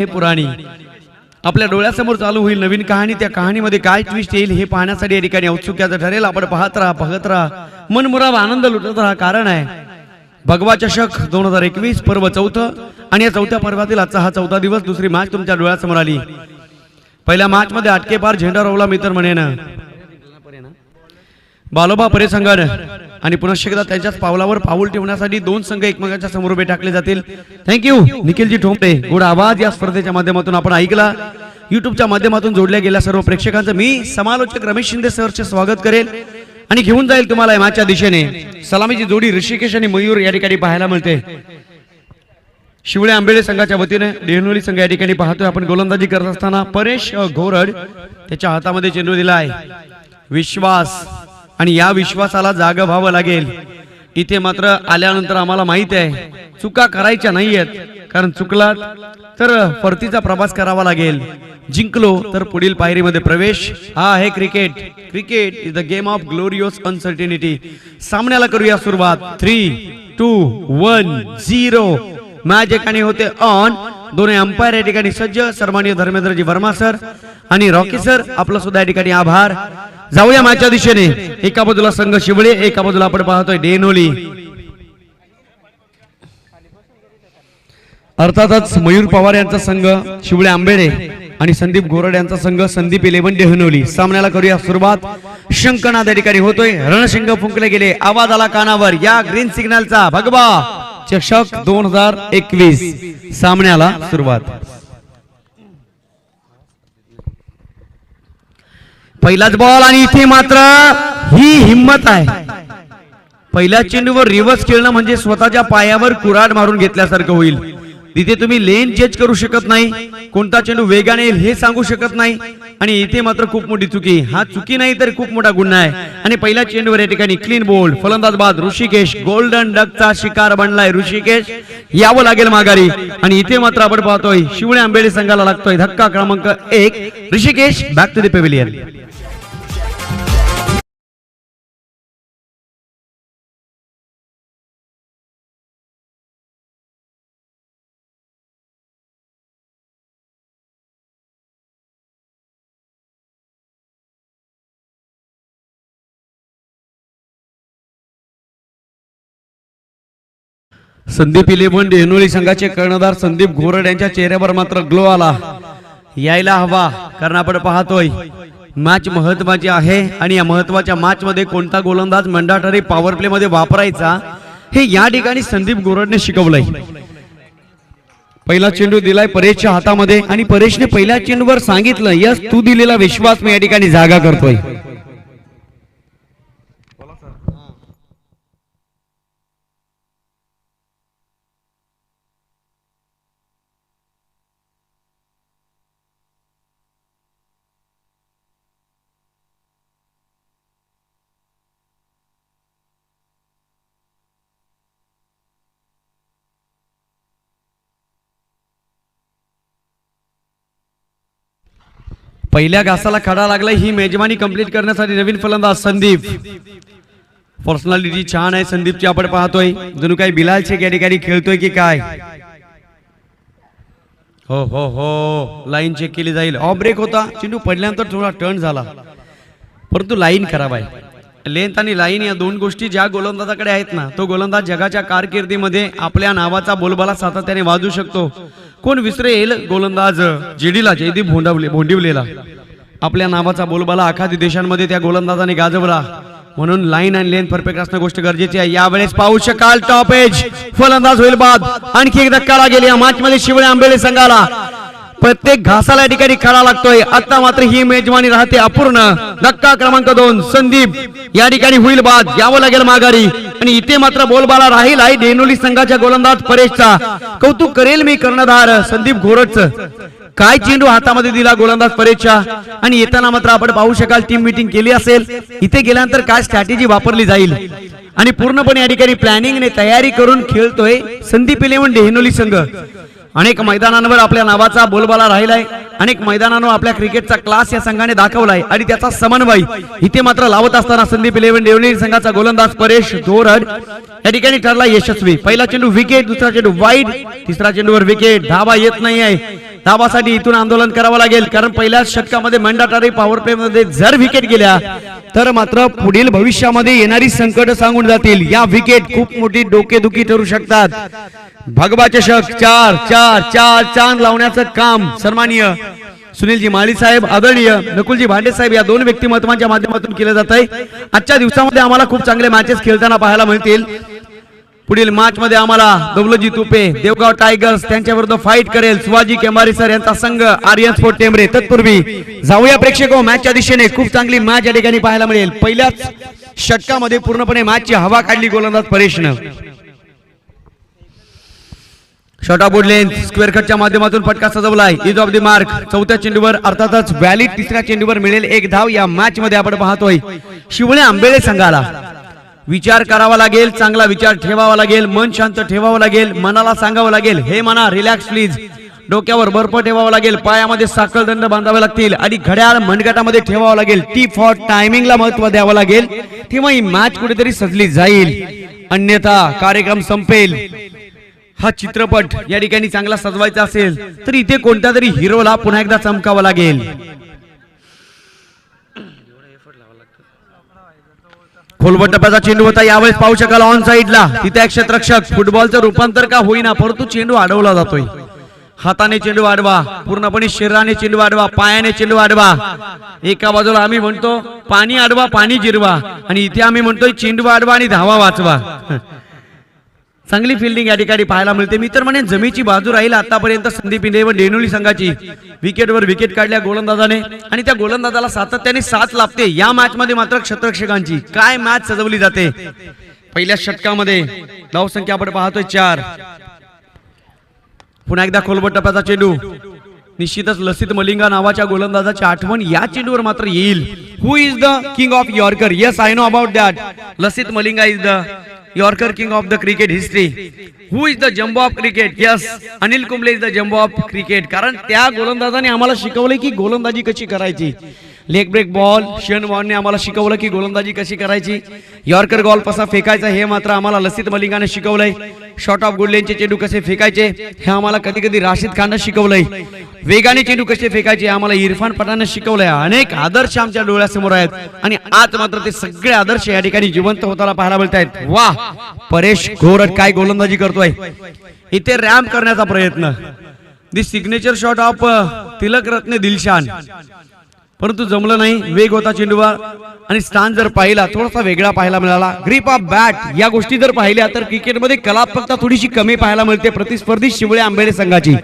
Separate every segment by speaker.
Speaker 1: हे पुराणी आपल्या डोळ्यासमोर चालू होईल नवीन कहाणी. त्या कहाणीमध्ये काय ट्विस्ट येईल हे पाहण्यासाठी या ठिकाणी औत्सुक्याचं ठरेल. आपण पाहत राहा, बघत राहा, मनमुराद आनंद लुटत राहा. कारण आहे भगवा चषक 2021 पर्व चौथं आणि या चौथ्या पर्वातील आजचा हा चौथा दिवस. दुसरी मॅच तुमच्या डोळ्यासमोर आली. पहिल्या मॅच मध्ये आटके पार झेंडा रोवला मित्र म्हणेन बालोबा परिसंघाने आणि पुनश्च एकदा त्यांच्याच पावलावर पाऊल ठेवण्यासाठी दोन संघ एकमेकांच्या समोर उभे टाकले जातील. थँक्यू निखिलजी ठोंबे. गोड आवाज या स्पर्धेच्या माध्यमातून आपण ऐकला. युट्यूबच्या माध्यमातून जोडल्या गेल्या सर्व प्रेक्षकांचं मी समालोचक रमेश शिंदे सरचे स्वागत करेल आणि घेऊन जाईल तुम्हाला या मॅचच्या दिशेने. सलामीची जोडी ऋषिकेश आणि मयूर या ठिकाणी पाहायला मिळते. शिवळे आंबेळे संघाच्या वतीने डेहनोली संघ या ठिकाणी पाहतोय आपण. गोलंदाजी करत असताना परेश घोरड त्याच्या हातामध्ये चेंडू दिलाय. विश्वास आणि या विश्वासाला जाग व्हावं लागेल. इथे मात्र आल्यानंतर आम्हाला माहित आहे चुका करायच्या नाहीयेत, कारण चुकलात तर परतीचा प्रवास करावा लागेल. जिंकलो तर पुढील पायरीमध्ये प्रवेश. हा आहे cricket. Cricket is the game of glorious uncertainty. सामन्याला करूया सुरुवात. 3, 2, 1, 0. मॅच एकाने होते ऑन. दोन्ही अंपायर या ठिकाणी सज्ज. सन्माननीय धर्मेंद्रजी वर्मा सर आणि रॉकी सर आपलं सुद्धा या ठिकाणी आभार. जाऊया मॅचच्या दिशेने. एका बाजूला संघ शिवळे, एका बाजूला आपण पाहतोय डेनोली. अर्थातच मयूर पवार यांचा संघ शिवळे आंबेडे आणि संदीप घोरड यांचा संघ संदीप 11 डेहनोली. सामन्याला करूया सुरुवात. शंकनाद या ठिकाणी होतोय. रणशिंग फुंकले गेले. आवाज आला कानावर या ग्रीन सिग्नलचा. भगवा चषक 2021 सामन्याला सुरुवात. पहिलाच बॉल आणि इथे मात्र ही हिम्मत आहे. पहिल्या चेंडूवर रिव्हर्स खेळणं म्हणजे स्वतःच्या पायावर कुऱ्हाड मारून घेतल्यासारखं होईल. तिथे तुम्ही लेन जज करू शकत नाही, कोणता चेंडू वेगाने येईल हे सांगू शकत नाही आणि इथे मात्र खूप मोठी चुकी. हा चुकी नाही तर खूप मोठा गुन्हा आहे. आणि पहिल्या चेंडूवर या ठिकाणी क्लीन बोल्ड. फलंदाज बाद ऋषिकेश. गोल्डन डकचा शिकार बनलाय ऋषिकेश. यावं लागेल माघारी. आणि इथे मात्र आपण पाहतोय शिवळे आंबेडे संघाला लागतोय धक्का क्रमांक 1. Rishikesh back to the pavilion. Sandeep 11 Dehnoli संघाचे कर्णधार संदीप घोरड यांच्या चेहऱ्यावर मात्र ग्लो आला. यायला हवा, कारण आपण पाहतोय मॅच महत्वाची आहे आणि या महत्वाच्या मॅच मध्ये कोणता गोलंदाज मंडाटरी पॉवर प्ले मध्ये वापरायचा हे या ठिकाणी संदीप घोरडने शिकवलंय. पहिला चेंडू दिलाय परेशच्या हातामध्ये आणि परेशने पहिल्या चेंडूवर सांगितलं यस तू दिलेला विश्वास मी या ठिकाणी जागा करतोय. पहिल्या घासाला खडा लागलाय. ही मेजवानी कंप्लीट करण्यासाठी नवीन फलंदाज संदीप. पर्सनॅलिटी छान आहे संदीपची. आपण पाहतोय जणू काही बिलाल शेख या ठिकाणी खेळतोय की काय. हो हो हो लाईन चेक केली जाईल. ऑफ ब्रेक होता. चेंडू पडल्यानंतर थोडा टर्न झाला, परंतु लाईन खराब आहे. लेंथ आणि लाईन या दोन गोष्टी ज्या गोलंदाजाकडे आहेत ना, तो गोलंदाज जगाच्या कारकिर्दीमध्ये आपल्या नावाचा बोलबाला सातत्याने वाजू शकतो. कोण विसरेल गोलंदाज जेडीला, जयदीप भोंडिवलेला. आपल्या नावाचा बोलबाला आखाती देशांमध्ये त्या गोलंदाजाने गाजवला. म्हणून लाईन आणि लेंथ परफेक्ट असणं गोष्ट गरजेची आहे. यावेळेस पाहू शकाल टॉप एज फलंदाज होईल बाद. आणखी एक धक्का लागेल या मॅच मध्ये शिवळे आंबेळे संघाला. प्रत्येक घासाला या ठिकाणी खडा लागतोय. आता मात्र ही मेजवानी राहते अपूर्ण. धक्का क्रमांक 2 संदीप या ठिकाणी होईल बाद. यावं लागेल माघारी. आणि इथे मात्र बोलबाला राहील आहे डेनोली संघाच्या गोलंदाज परेशचा. कौतुक करेल मी कर्णधार संदीप घोरडचं. काय चेंडू हातामध्ये दिला गोलंदाज परेशच्या. आणि येताना मात्र आपण पाहू शकाल टीम मीटिंग केली असेल. इथे गेल्यानंतर काय स्ट्रॅटेजी वापरली जाईल आणि पूर्णपणे या ठिकाणी प्लॅनिंगने तयारी करून खेळतोय संदीप 11 डेहनोली संघ. अनेक मैदानांवर आपल्या नावाचा बोलबाला राहिलाय. अनेक मैदानांवर आपल्या क्रिकेटचा क्लास या संघाने दाखवलाय आणि त्याचा समन्वय इथे मात्र लावत असताना संदीप 11 डेवणी संघाचा गोलंदाज परेश घोरड या ठिकाणी ठरला यशस्वी. पहिला चेंडू विकेट, दुसरा चेंडू वाईड, तिसरा चेंडूवर विकेट. धावा येत नाही आहे. धावासाठी इथून आंदोलन करावं लागेल, कारण पहिल्याच षटकामध्ये मंडाटारी पॉवर प्ले मध्ये जर विकेट गेल्या तर मात्र पुढील भविष्यामध्ये येणारी संकट सांगून जातील. या विकेट खूप मोठी डोकेदुखी ठरू शकतात. भगवा चषक 4-4-4 चांद लावण्याचं काम सन्माननीय सुनीलजी माळी साहेब, आदरणीय नकुलजी भांडे साहेब या दोन व्यक्तिमत्वांच्या माध्यमातून केलं जात आहे. आजच्या दिवसामध्ये आम्हाला खूप चांगले मॅचेस खेळताना पाहायला मिळतील. पुढील मॅच मध्ये आम्हाला दौलतजी तुपे देवगाव टायगर्स त्यांच्या विरुद्ध फाईट करेल शिवाजी केंबारी सर यांचा संघ आर्यन स्पोर्ट टेंबरे. तत्पूर्वी जाऊया प्रेक्षको मॅचच्या दिशेने. खूप चांगली मॅच या ठिकाणी पाहायला मिळेल. पहिल्याच षटकामध्ये पूर्णपणे मॅचची हवा काढली गोलंदाज परेशनं. शॉर्ट ऑफ लेंथ स्क्वेअर कटच्या माध्यमातून फटका सजवलाय. Is off the mark. चौथ्या चेंडूवर अर्थातच व्हॅलिड तिसऱ्या चेंडूवर मिळेल एक धाव. या मॅच मध्ये आपण पाहतोय शिवणे आंबेळे संघाला विचार करावा लागेल, चांगला विचार ठेवावा लागेल, मन शांत ठेवावं लागेल, मनाला सांगावं लागेल हे मना रिलॅक्स प्लीज. डोक्यावर बर्फ ठेवावा लागेल, पायामध्ये साखळदंड बांधावे लागतील आणि घड्याळ मनगटामध्ये ठेवावं लागेल. टी फॉर टायमिंगला महत्व द्यावं लागेल, तेव्हा ही मॅच कुठेतरी सजली जाईल, अन्यथा कार्यक्रम संपेल. हा चित्रपट या ठिकाणी चांगला सजवायचा असेल तर इथे कोणत्या तरी हिरोला पुन्हा एकदा चमकावं लागेल. खोलवट टप्प्याचा चेंडू होता, यावेळेस पाहू शकाल ऑन साइडला तिथे एक क्षेत्ररक्षक. फुटबॉलचं रूपांतर का होईना परंतु चेंडू अडवला जातोय. हाताने चेंडू अडवा, पूर्णपणे शरीराने चेंडू अडवा, पायाने चेंडू अडवा. एका बाजूला आम्ही म्हणतो पाणी अडवा पाणी जिरवा आणि इथे आम्ही म्हणतोय चेंडू अडवा आणि धावा वाचवा. चांगली फिल्डिंग या ठिकाणी पाहायला मिळते. मी तर म्हणेन जमीची बाजू राहील आतापर्यंत संदीप इंडे व डेनोली संघाची. विकेटवर विकेट काढल्या गोलंदाजाने आणि त्या गोलंदाजाला सातत्याने साथ लाभते. या मॅच मध्ये मात्र क्षेत्ररक्षकांची काय मॅच सजवली जाते. पहिल्या षटकामध्ये धावसंख्या आपण पाहतोय 4. पुन्हा एकदा खोलवट टप्प्याचा चेंडू. निश्चितच लसित मलिंगा नावाच्या गोलंदाजाची आठवण या चेंडूवर मात्र येईल. Who is the king of yorker? Yes I know about that. Lasith Malinga is the Yorker king of the cricket history. Who is the jumbo of cricket? Yes, Anil Kumble is the jumbo of cricket. कारण त्या गोलंदाजाने आम्हाला शिकवले की गोलंदाजी कशी करायची. Leg break ball शेन वॉर्नने आम्हाला शिकवलं की गोलंदाजी कशी करायची. यॉर्कर बॉल कसा फेकायचा हे मात्र आम्हाला लसित मलिंगाने शिकवलंय. शॉर्ट ऑफ गुड लेनचे चेंडू कसे फेकायचे हे आम्हाला कधी कधी राशिद खानने शिकवलंय. वेगाने चेंडू कसे फेकायचे आम्हाला इरफान पठाणने शिकवलंय. अनेक आदर्श आमच्या डोळ्यासमोर आहेत आणि आज मात्र ते सगळे आदर्श या ठिकाणी जिवंत होताना पाहायला मिळत आहेत. वाह, परेश घोरट काय गोलंदाजी करतोय. इथे रॅम्प करण्याचा प्रयत्न. The signature shot of Tillakaratne Dilshan, परंतु जमलं नाही. वेग होता चेंडूवर आणि स्थान जर पाहिला थोडासा वेगळा पाहायला मिळाला. ग्रिप ऑफ बॅट या गोष्टी जर पाहिल्या तर क्रिकेटमध्ये कलात्मकता थोडीशी कमी पाहायला मिळते प्रतिस्पर्धी शिवळे आंबेडे संघाची.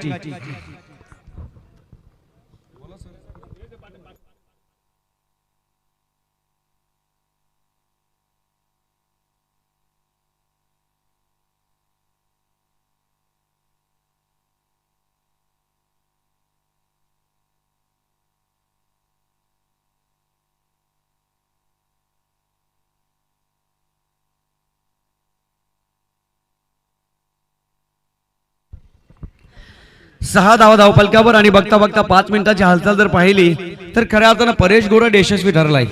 Speaker 1: सहा धावा धावफलकावर आणि बघता बघता 5 मिनिटाची हालचाल जर पाहिली तर खऱ्या अर्थानं परेश गोरड यशस्वी ठरलाय.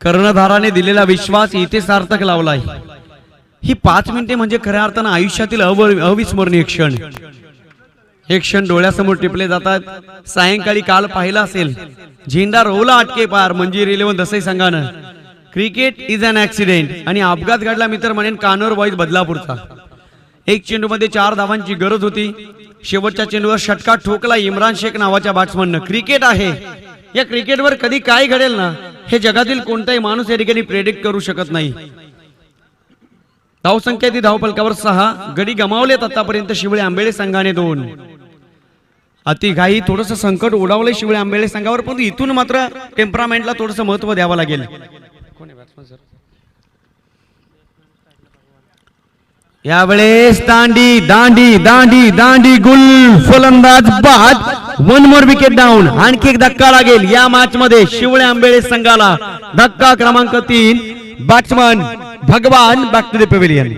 Speaker 1: कर्णधाराने दिलेला विश्वास इथे सार्थक लावलाय. ही 5 मिनिटे म्हणजे खऱ्या अर्थानं आयुष्यातील अविस्मरणीय क्षण. हे क्षण डोळ्यासमोर टिपले जातात. सायंकाळी काल पाहिला असेल झेंडा रोवला अटके पार मंजीर 11 दसई संघानं. क्रिकेट इज अन ऍक्सिडेंट आणि अपघात घडला मी तर म्हणेन कानोर बॉईज बदलापूरचा. एक चेंडू मध्ये 4 धावांची गरज होती. शेवटच्या चेंडूवर षटकार ठोकला इम्रान शेख नावाच्या बॅट्समननं. क्रिकेट आहे, या क्रिकेटवर कधी काय घडेल ना हे जगातील कोणताही माणूस या ठिकाणी प्रेडिक्ट करू शकत नाही. धावसंख्या ती धावफलकावर 6. गडी गमावलेत आतापर्यंत शिवळे आंबेडे संघाने 2. अतिघाई थोडंसं संकट ओढावलंय शिवळे आंबेडे संघावर, पण इथून मात्र टेम्परामेंटला थोडंसं महत्व द्यावं लागेल. यावेळेस दांडी दांडी दांडी दांडी गुल फलंदाज बाद. 1 मोर विकेट डाऊन. आणखी एक धक्का लागेल या मॅच मध्ये शिवळे आंबेडे संघाला. धक्का क्रमांक 3. Batsman Bhagwan back to the pavilion.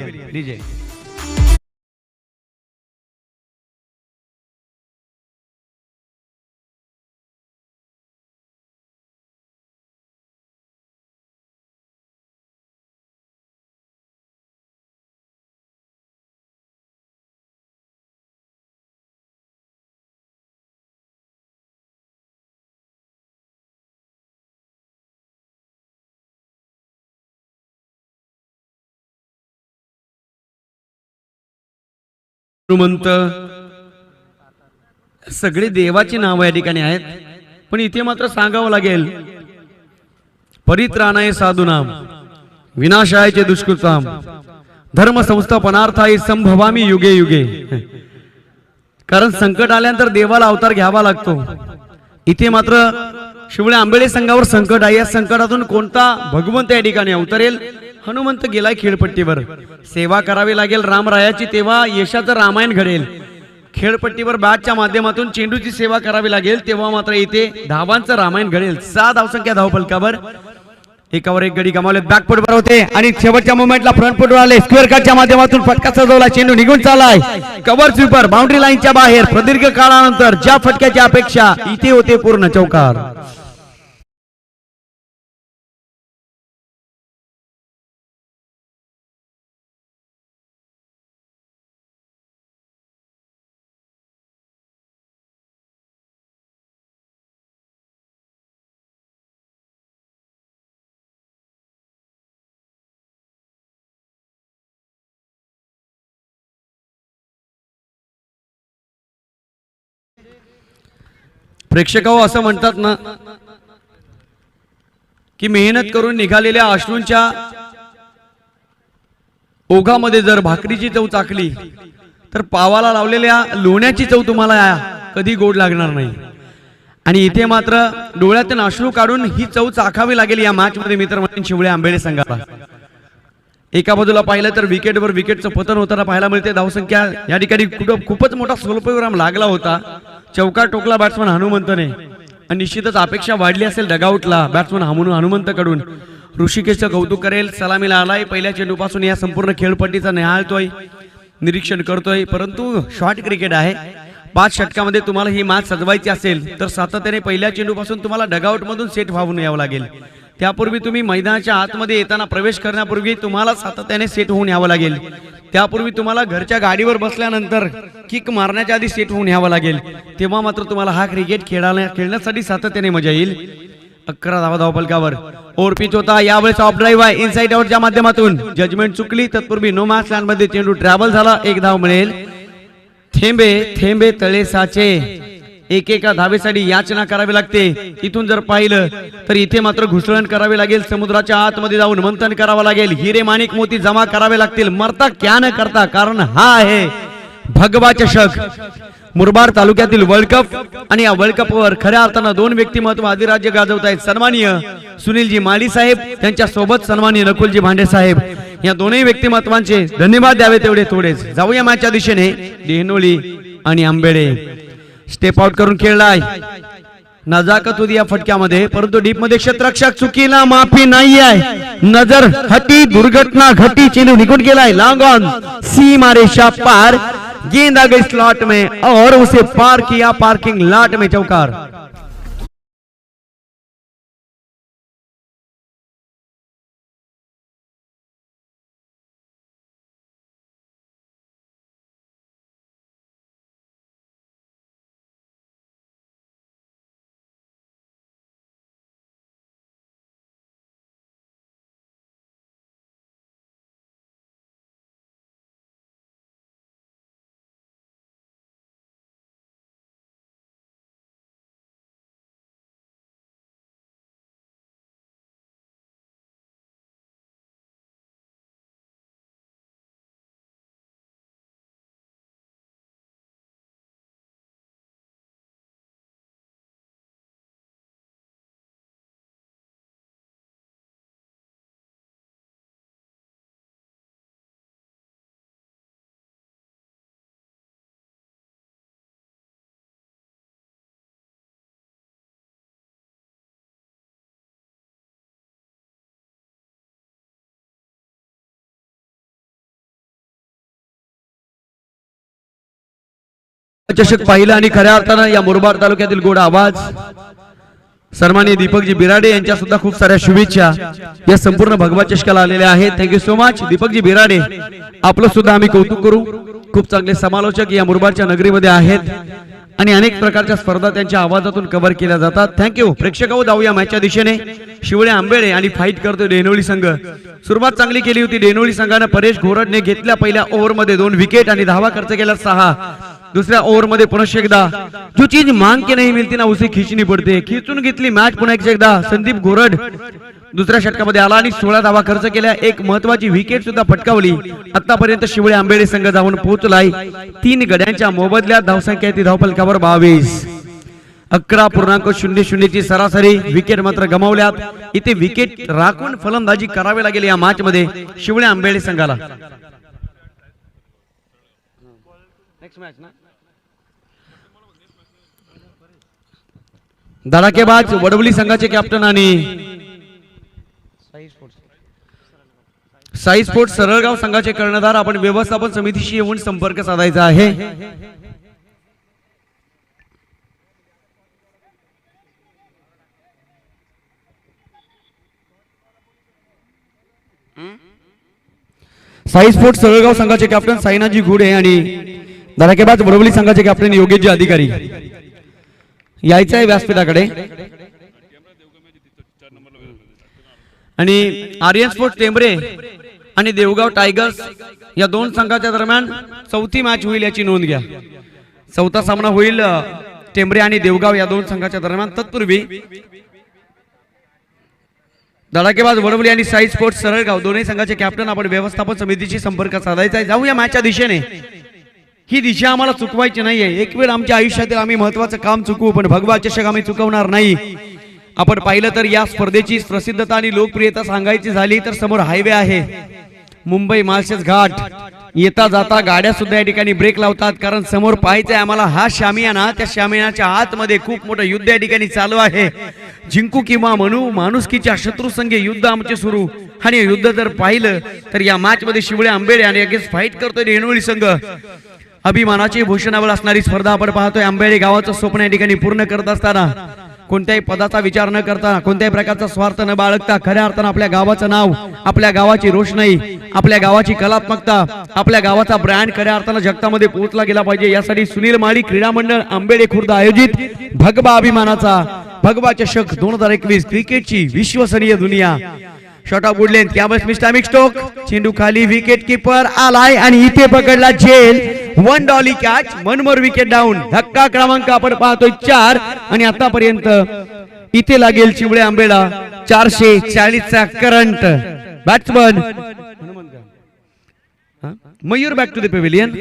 Speaker 1: Hanumant सगळे देवाची नावं या ठिकाणी आहेत, पण इथे मात्र सांगावं लागेल परित्राणाय साधूनाम विनाशायचे दुष्कृताम धर्म संस्थापनार्थाय संभवामी युगे युगे. कारण संकट आल्यानंतर देवाला अवतार घ्यावा लागतो. इथे मात्र शिवळे आंबेळे संघावर संकट आहे. या संकटातून कोणता भगवंत या ठिकाणी अवतरेल? हनुमंत गेलाय खेळपट्टीवर. सेवा करावी लागेल रामरायाची, तेव्हा यशाचं रामायण घडेल. खेळपट्टीवर बॅटच्या माध्यमातून चेंडूची सेवा करावी लागेल, तेव्हा मात्र इथे धावांचं रामायण घडेल. 6 धावसंख्या धावफलकावर एकावर एक गडी गमावले. बॅकफुटवर होते आणि शेवटच्या मोमेंटला फ्रंट फुटवर आले. स्क्वेअर कटच्या माध्यमातून फटका सजवला, चेंडू निघून चाललाय. कव्हर स्वीपर बाउंड्री लाईनच्या बाहेर. प्रदीर्घ काळानंतर ज्या फटक्याची अपेक्षा इथे होते पूर्ण चौकार. प्रेक्षकांनो, असं म्हणतात ना की मेहनत करून निघालेल्या अश्रूंच्या ओघामध्ये जर भाकरीची चव चाकली तर पावाला लावलेल्या लोण्याची चव तुम्हाला कधी गोड लागणार नाही. आणि इथे मात्र डोळ्यातून अश्रू काढून ही चव चाखावी लागेल या मॅच मध्ये मित्रमंडळी शिवळे आंबेळे संघाला. एका बाजूला पाहिलं तर विकेटवर विकेटचं पतन होताना पाहायला मिळते. धावसंख्या या ठिकाणी खूपच मोठा स्वल्पविराम लागला होता. चौकार टोकला बॅट्समन हनुमंतने आणि निश्चितच अपेक्षा वाढली असेल डगआउटला बॅट्समन हनुमंतकडून. ऋषिकेशचं कौतुक करेल. सलामीला आलाय. पहिल्या चेंडूपासून या संपूर्ण खेळपट्टीचा निहाळतोय, निरीक्षण करतोय. परंतु शॉर्ट क्रिकेट आहे. 5 षटकामध्ये तुम्हाला ही मॅच सजवायची असेल तर सातत्याने पहिल्या चेंडूपासून तुम्हाला डगआउट मधून सेट व्हावून यावं लागेल. त्यापूर्वी तुम्ही मैदानाच्या आतमध्ये येताना प्रवेश करण्यापूर्वी तुम्हाला सातत्याने सेट होऊन यावं लागेल. त्यापूर्वी तुम्हाला घरच्या गाडीवर बसल्यानंतर किक मारण्याच्या आधी सेट होऊन यावं लागेल. तेव्हा मात्र तुम्हाला हा क्रिकेट खेळण्यासाठी सातत्याने मजा येईल. 11 धावा धावफलकावर. ओव्हर पिच होता. यावेळेस ऑफ ड्राईव्ह आहे इनसाइड आउटच्या माध्यमातून. जजमेंट चुकली. तत्पूर्वी नो मॅच लँड मध्ये चेंडू ट्रॅव्हल झाला. 1 धाव मिळेल. थेंबे थेंबे तळे साचे. एकेका धावेसाठी याचना करावी लागते. इथून जर पाहिलं तर इथे मात्र घुसळण करावी लागेल. समुद्राच्या आतमध्ये जाऊन मंथन करावं लागेल. हिरे माणिक मोती जमा करावे लागतील. मरता क्या न करता, कारण हा आहे भगवा चषक. मुरबाड तालुक्यातील वर्ल्ड कप आणि या वर्ल्ड कप वर खऱ्या अर्थानं 2 व्यक्तिमत्व अधिराज्य गाजवत आहेत. सन्माननीय सुनीलजी माली साहेब, त्यांच्या सोबत सन्माननीय नकुलजी भांडे साहेब. या दोन्ही व्यक्तिमत्वांचे धन्यवाद द्यावे तेवढे थोडेच. जाऊया मॅचच्या दिशेने. देहनोली आणि आंबेडे स्टेप आउट करून खेळलाय. नजाकत होती या फटक्यामध्ये, परंतु डीप मध्ये क्षेत्ररक्षक चुकीला माफी नाही आहे. नजर हटी, दुर्घटना घटी. चेंडू निकून गेलाय. लॉन्ग ऑन, सीमा रेखा पार. गेंद आ गई स्लॉट में और उसे पार किया पार्किंग लॉट में. चौकार. चषक पाहिलं आणि खऱ्या अर्थानं या मुरबाड तालुक्यातील गोड आवाज सन्माननीय दीपकजी बिराडे यांच्या सुद्धा खूप साऱ्या शुभेच्छा या संपूर्ण भगवा चषकाला आलेल्या आहेत. Thank you so much Deepakji Birade, आपलं सुद्धा आम्ही कौतुक करू. खूप चांगले समालोचक या मुरबाडच्या नगरीमध्ये आहेत आणि अनेक प्रकारच्या स्पर्धा त्यांच्या आवाजातून कव्हर केल्या जातात. थँक्यू प्रेक्षकांनो. जाऊया मॅचच्या दिशेने. शिवळे आंबेळे आणि फाईट करतोय डेनोळी संघ. सुरुवात चांगली केली होती डेनोळी संघाने. परेश घोरडने घेतल्या पहिल्या ओव्हरमध्ये 2 विकेट आणि धावा खर्च केला 6. दुसऱ्या ओव्हरमध्ये पुन्हा एकदा जो चीज मांग के नहीं मिलती ना उसे खींचनी पडते. खिचून घेतली मॅच पुन्हा एकदा. संदीप घोरड दुसऱ्या षटकामध्ये आला आणि 16 धावा खर्च केल्या. एक महत्वाची विकेट सुद्धा पटकावली. आतापर्यंत शिवळे आंबेळे संघ जाऊन पोहोचलाय 3 गड्यांच्या मोबदल्यात. धावसंख्या ती धावफलकावर 22. 11.00 ची सरासरी. विकेट मात्र गमावल्यात. इथे विकेट राखून फलंदाजी करावी लागेल या मॅच मध्ये शिवळे आंबेळे संघाला. धडाकेबाज वडवली संघाचे कॅप्टन आणि साई स्पोर्ट्स सरळगाव संघाचे कर्णधार. आपण व्यवस्थापन समितीशी येऊन संपर्क साधायचा आहे. साई स्पोर्ट्स सरळगाव संघाचे कॅप्टन साईनाजी घोडे आणि धडाकेबाज वडवली संघाचे कॅप्टन योगेशजी अधिकारी यायचं आहे व्यासपीठाकडे. आणि आर्यन स्पोर्ट्स टेंबरे आणि देवगाव टायगर्स या 2 संघाच्या दरम्यान चौथी मॅच होईल याची नोंद घ्या. चौथा सामना होईल टेंबरे आणि देवगाव या 2 संघाच्या दरम्यान. तत्पूर्वी धडाकेबाज वडवली आणि साई स्पोर्ट्स सरळगाव दोन्ही संघाचे कॅप्टन आपण व्यवस्थापन समितीशी संपर्क साधायचा आहे. जाऊया मॅचच्या दिशेने. ही दिशा आम्हाला चुकवायची नाहीये. एक वेळ आमच्या आयुष्यातील आम्ही महत्वाचं काम चुकवू पण भगवा चषक आम्ही चुकवणार नाही. आपण पाहिलं तर या स्पर्धेची प्रसिद्धता आणि लोकप्रियता सांगायची झाली तर समोर हायवे आहे. मुंबई माळशेज घाट. येता जाता गाड्या सुद्धा या ठिकाणी ब्रेक लावतात कारण समोर पाहायचंय आम्हाला हा शामियाना. त्या शामियानाच्या आतमध्ये खूप मोठं युद्ध या ठिकाणी चालू आहे. जिंकू किंवा म्हणू माणुसकीच्या शत्रू संघे युद्ध आमचे सुरू. आणि युद्ध जर पाहिलं तर या मॅच मध्ये शिवळे आंबेळे आणि अगेन्स्ट फाईट करतोय डेनोळी संघ. अभिमानाची भूषणावर असणारी स्पर्धा आपण पाहतोय. आंबेळे गावाचं स्वप्न या ठिकाणी पूर्ण करत असताना कोणत्याही पदाचा विचार न करता कोणत्याही प्रकारचा स्वार्थ न बाळगता खऱ्या अर्थानं आपल्या गावाचं नाव, आपल्या गावाची रोषणाई, आपल्या गावाची कलात्मकता, आपल्या गावाचा ब्रँड खऱ्या अर्थानं जगतामध्ये पोहोचला गेला पाहिजे यासाठी सुनील माळी क्रीडा मंडळ आंबेळे खुर्द आयोजित भगवा अभिमानाचा भगवा चषक 2021 क्रिकेटची विश्वसनीय दुनिया. शॉट ऑफ वुडलेन त्यावेळेस मिस्टर स्टोक. चेंडू खाली. विकेट कीपर आलाय आणि इथे पकडला झेल. 1 Dolly catch. 1 more wicket down. धक्का क्रमांक आपण पाहतोय 4 आणि आतापर्यंत इथे लागेल शिवळे आंबेला 440 चा current. Batsman Mayur back to the pavilion.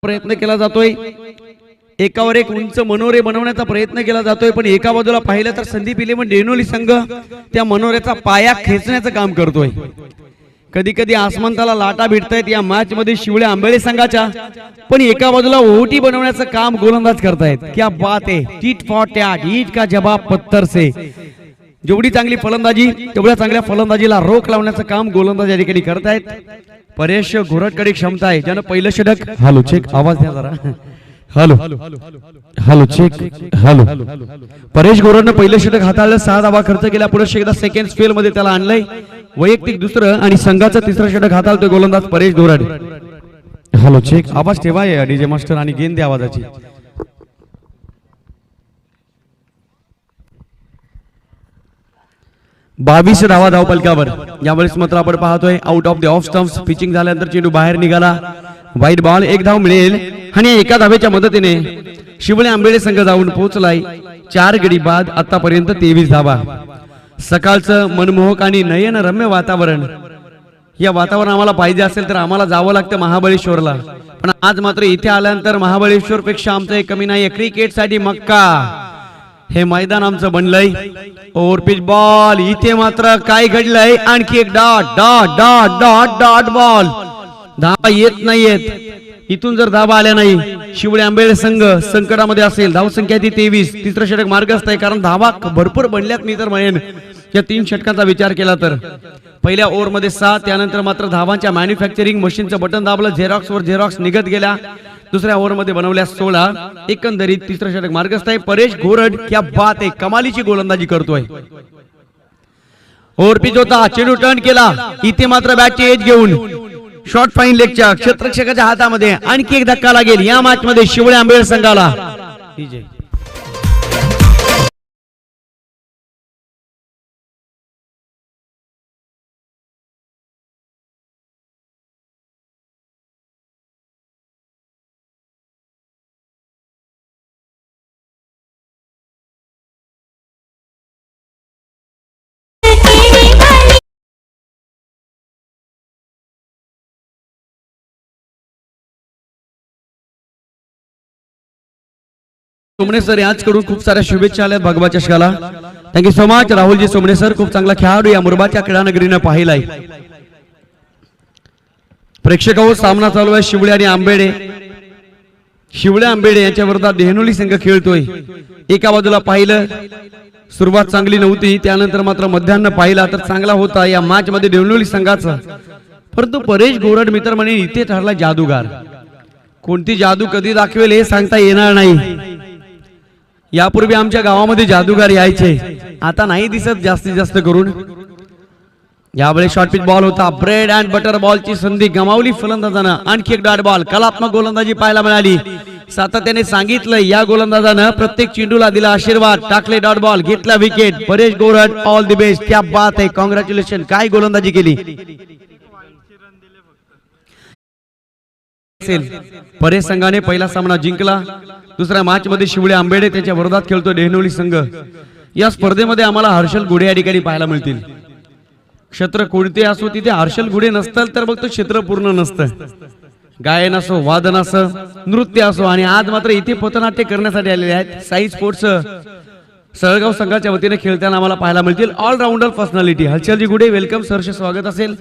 Speaker 1: प्रयत्न केला जातोय. एकावर एक उंच मनोरे बनवण्याचा प्रयत्न केला जातोय पण एका बाजूला पाहिलं तर संदीप इलेव्हन डेनोली संघ त्या मनोऱ्याचा पाया खेचण्याचं काम करतोय. कधी कधी आसमंताला लाटा भिडतायत या मॅच मध्ये शिवळे आंबेळे संघाच्या. पण एका बाजूला ओटी बनवण्याचं काम गोलंदाज करतायत. क्या बात आहे. Tit for tat. ईट का जवाब पत्थर से. जेवढी चांगली फलंदाजी तेवढ्या चांगल्या फलंदाजीला रोख लावण्याचं काम गोलंदाज या ठिकाणी करतायत. परेश घोरटकडे क्षमता आहे. ज्यानं पहिलं षटक. Hello check. आवाज द्या जरा. Hello hello check. Hello. Paresh घोरटनं पहिलं षटक हाताळलं. 6 धावा खर्च केला. पुढे एकदा सेकंड स्पेल मध्ये त्याला आणलंय. वैयक्तिक दुसरं आणि संघाचं 3रं षटक हाताळतोय गोलंदाज परेश घोरट. Hello check. आवाज ठेवा डीजे मास्टर आणि गेंद द्या आवाजाची. 22 धावा धावपलकावर. यावेळेस मात्र आपण पाहतोय out of the of stumps. Pitching झाल्यानंतर चेंडू बाहेर निघाला. वाईट बॉल. 1 धाव मिळेल आणि एका धावेच्या मदतीने शिवळे आंबेळे संघ जाऊन पोहोचलाय 4 गडी बाद. आतापर्यंत 23 धावा. सकाळचं मनमोहक आणि नयनरम्य वातावरण. या वातावरण आम्हाला पाहिजे असेल तर आम्हाला जावं लागतं महाबळेश्वरला. पण आज मात्र इथे आल्यानंतर महाबळेश्वर पेक्षा आमचं एक कमी नाहीये. क्रिकेटसाठी मक्का. हे मैदान आमचं बनलंय. ओव्हरपिच बॉल, इथे मात्र काय घडलंय, आणखी एक dot dot dot dot dot ball. धावा येत नाहीयेत. इथून जर धावा आल्या नाही, शिवळे आंबेडे संघ संकटामध्ये असेल. धावसंख्या ती 23. तिसरं षटक मार्गस्थ आहे, कारण धावा भरपूर बनल्यात. मी तर म्हणेन या 3 षटकांचा विचार केला तर पहिल्या ओव्हरमध्ये 7, त्यानंतर मात्र धावांच्या मॅन्युफॅक्चरिंग मशीनचं बटन दाबलं, झेरॉक्स वर झेरॉक्स निघत गेल्या. दुसऱ्या ओव्हरमध्ये बनवल्या 16. एकंदरीत तिसरं षटक मार्गस्थ आहे. परेश घोरड क्या बात आहे, कमालीची गोलंदाजी करतोय. ओव्हरपिच होता, चेंडू टर्न केला. इथे मात्र बॅटची एज घेऊन शॉर्ट फाईन लेगच्या क्षेत्ररक्षकाच्या हातामध्ये आणखी एक धक्का लागेल या मॅच मध्ये शिवळे आंबेड संघाला. सोमणे सर याचकडून खूप साऱ्या शुभेच्छा आल्यात भगवा चषकाला. Thank you so much Rahulji सोमणे sir. खूप चांगला खेळाडू या मुरबाच्या क्रीडानगरीनं पाहिलाय. प्रेक्षकांवर सामना चालू आहे शिवळे आणि आंबेडे. शिवळे आंबेडे यांच्या विरोधात देहनोली संघ खेळतोय. एका बाजूला पाहिलं सुरुवात चांगली नव्हती, त्यानंतर मात्र मध्यान्न पाहिला तर चांगला होता या मॅच मध्ये देहनोली संघाचा. परंतु परेश गोरड मित्र म्हणे इथे ठरला जादूगार. कोणती जादू कधी दाखवेल हे सांगता येणार नाही. यापूर्वी आमच्या गावामध्ये जादूगार यायचे, आता नाही दिसत जास्तीत जास्त करून. यावेळी शॉर्ट पिच बॉल होता. ब्रेड अँड बटर बॉलची संधी गमावली फलंदाजानं. आणखी एक डॉट बॉल, कलात्मक गोलंदाजी पाहायला मिळाली. सातत्याने सांगितलं या गोलंदाजानं प्रत्येक चेंडूला दिला आशीर्वाद. टाकले डॉट बॉल, घेतला wicket. Paresh Gorad all the best, क्या बात आहे, कॉंग्रॅच्युलेशन. काय गोलंदाजी केली. परेश संघाने पहिला सामना जिंकला. दुसऱ्या मॅच मध्ये शिवळे आंबेडे त्याच्या विरोधात खेळतो देहनोली संघ. या स्पर्धेमध्ये आम्हाला हर्षल गुडे या ठिकाणी पाहायला मिळतील. क्षेत्र कोणते असो तिथे हर्षल गुडे नसतील तर मग तो क्षेत्र पूर्ण नसतं. गायन असो, वादन असो, नृत्य असो. आणि आज मात्र इथे पथनाट्य करण्यासाठी आलेले आहेत. साई स्पोर्ट्स सळगाव संघाच्या वतीने खेळताना आम्हाला पाहायला मिळतील ऑलराऊंडर पर्सनॅलिटी. हर्षलजी गुडे वेलकम, सरचे स्वागत असेल.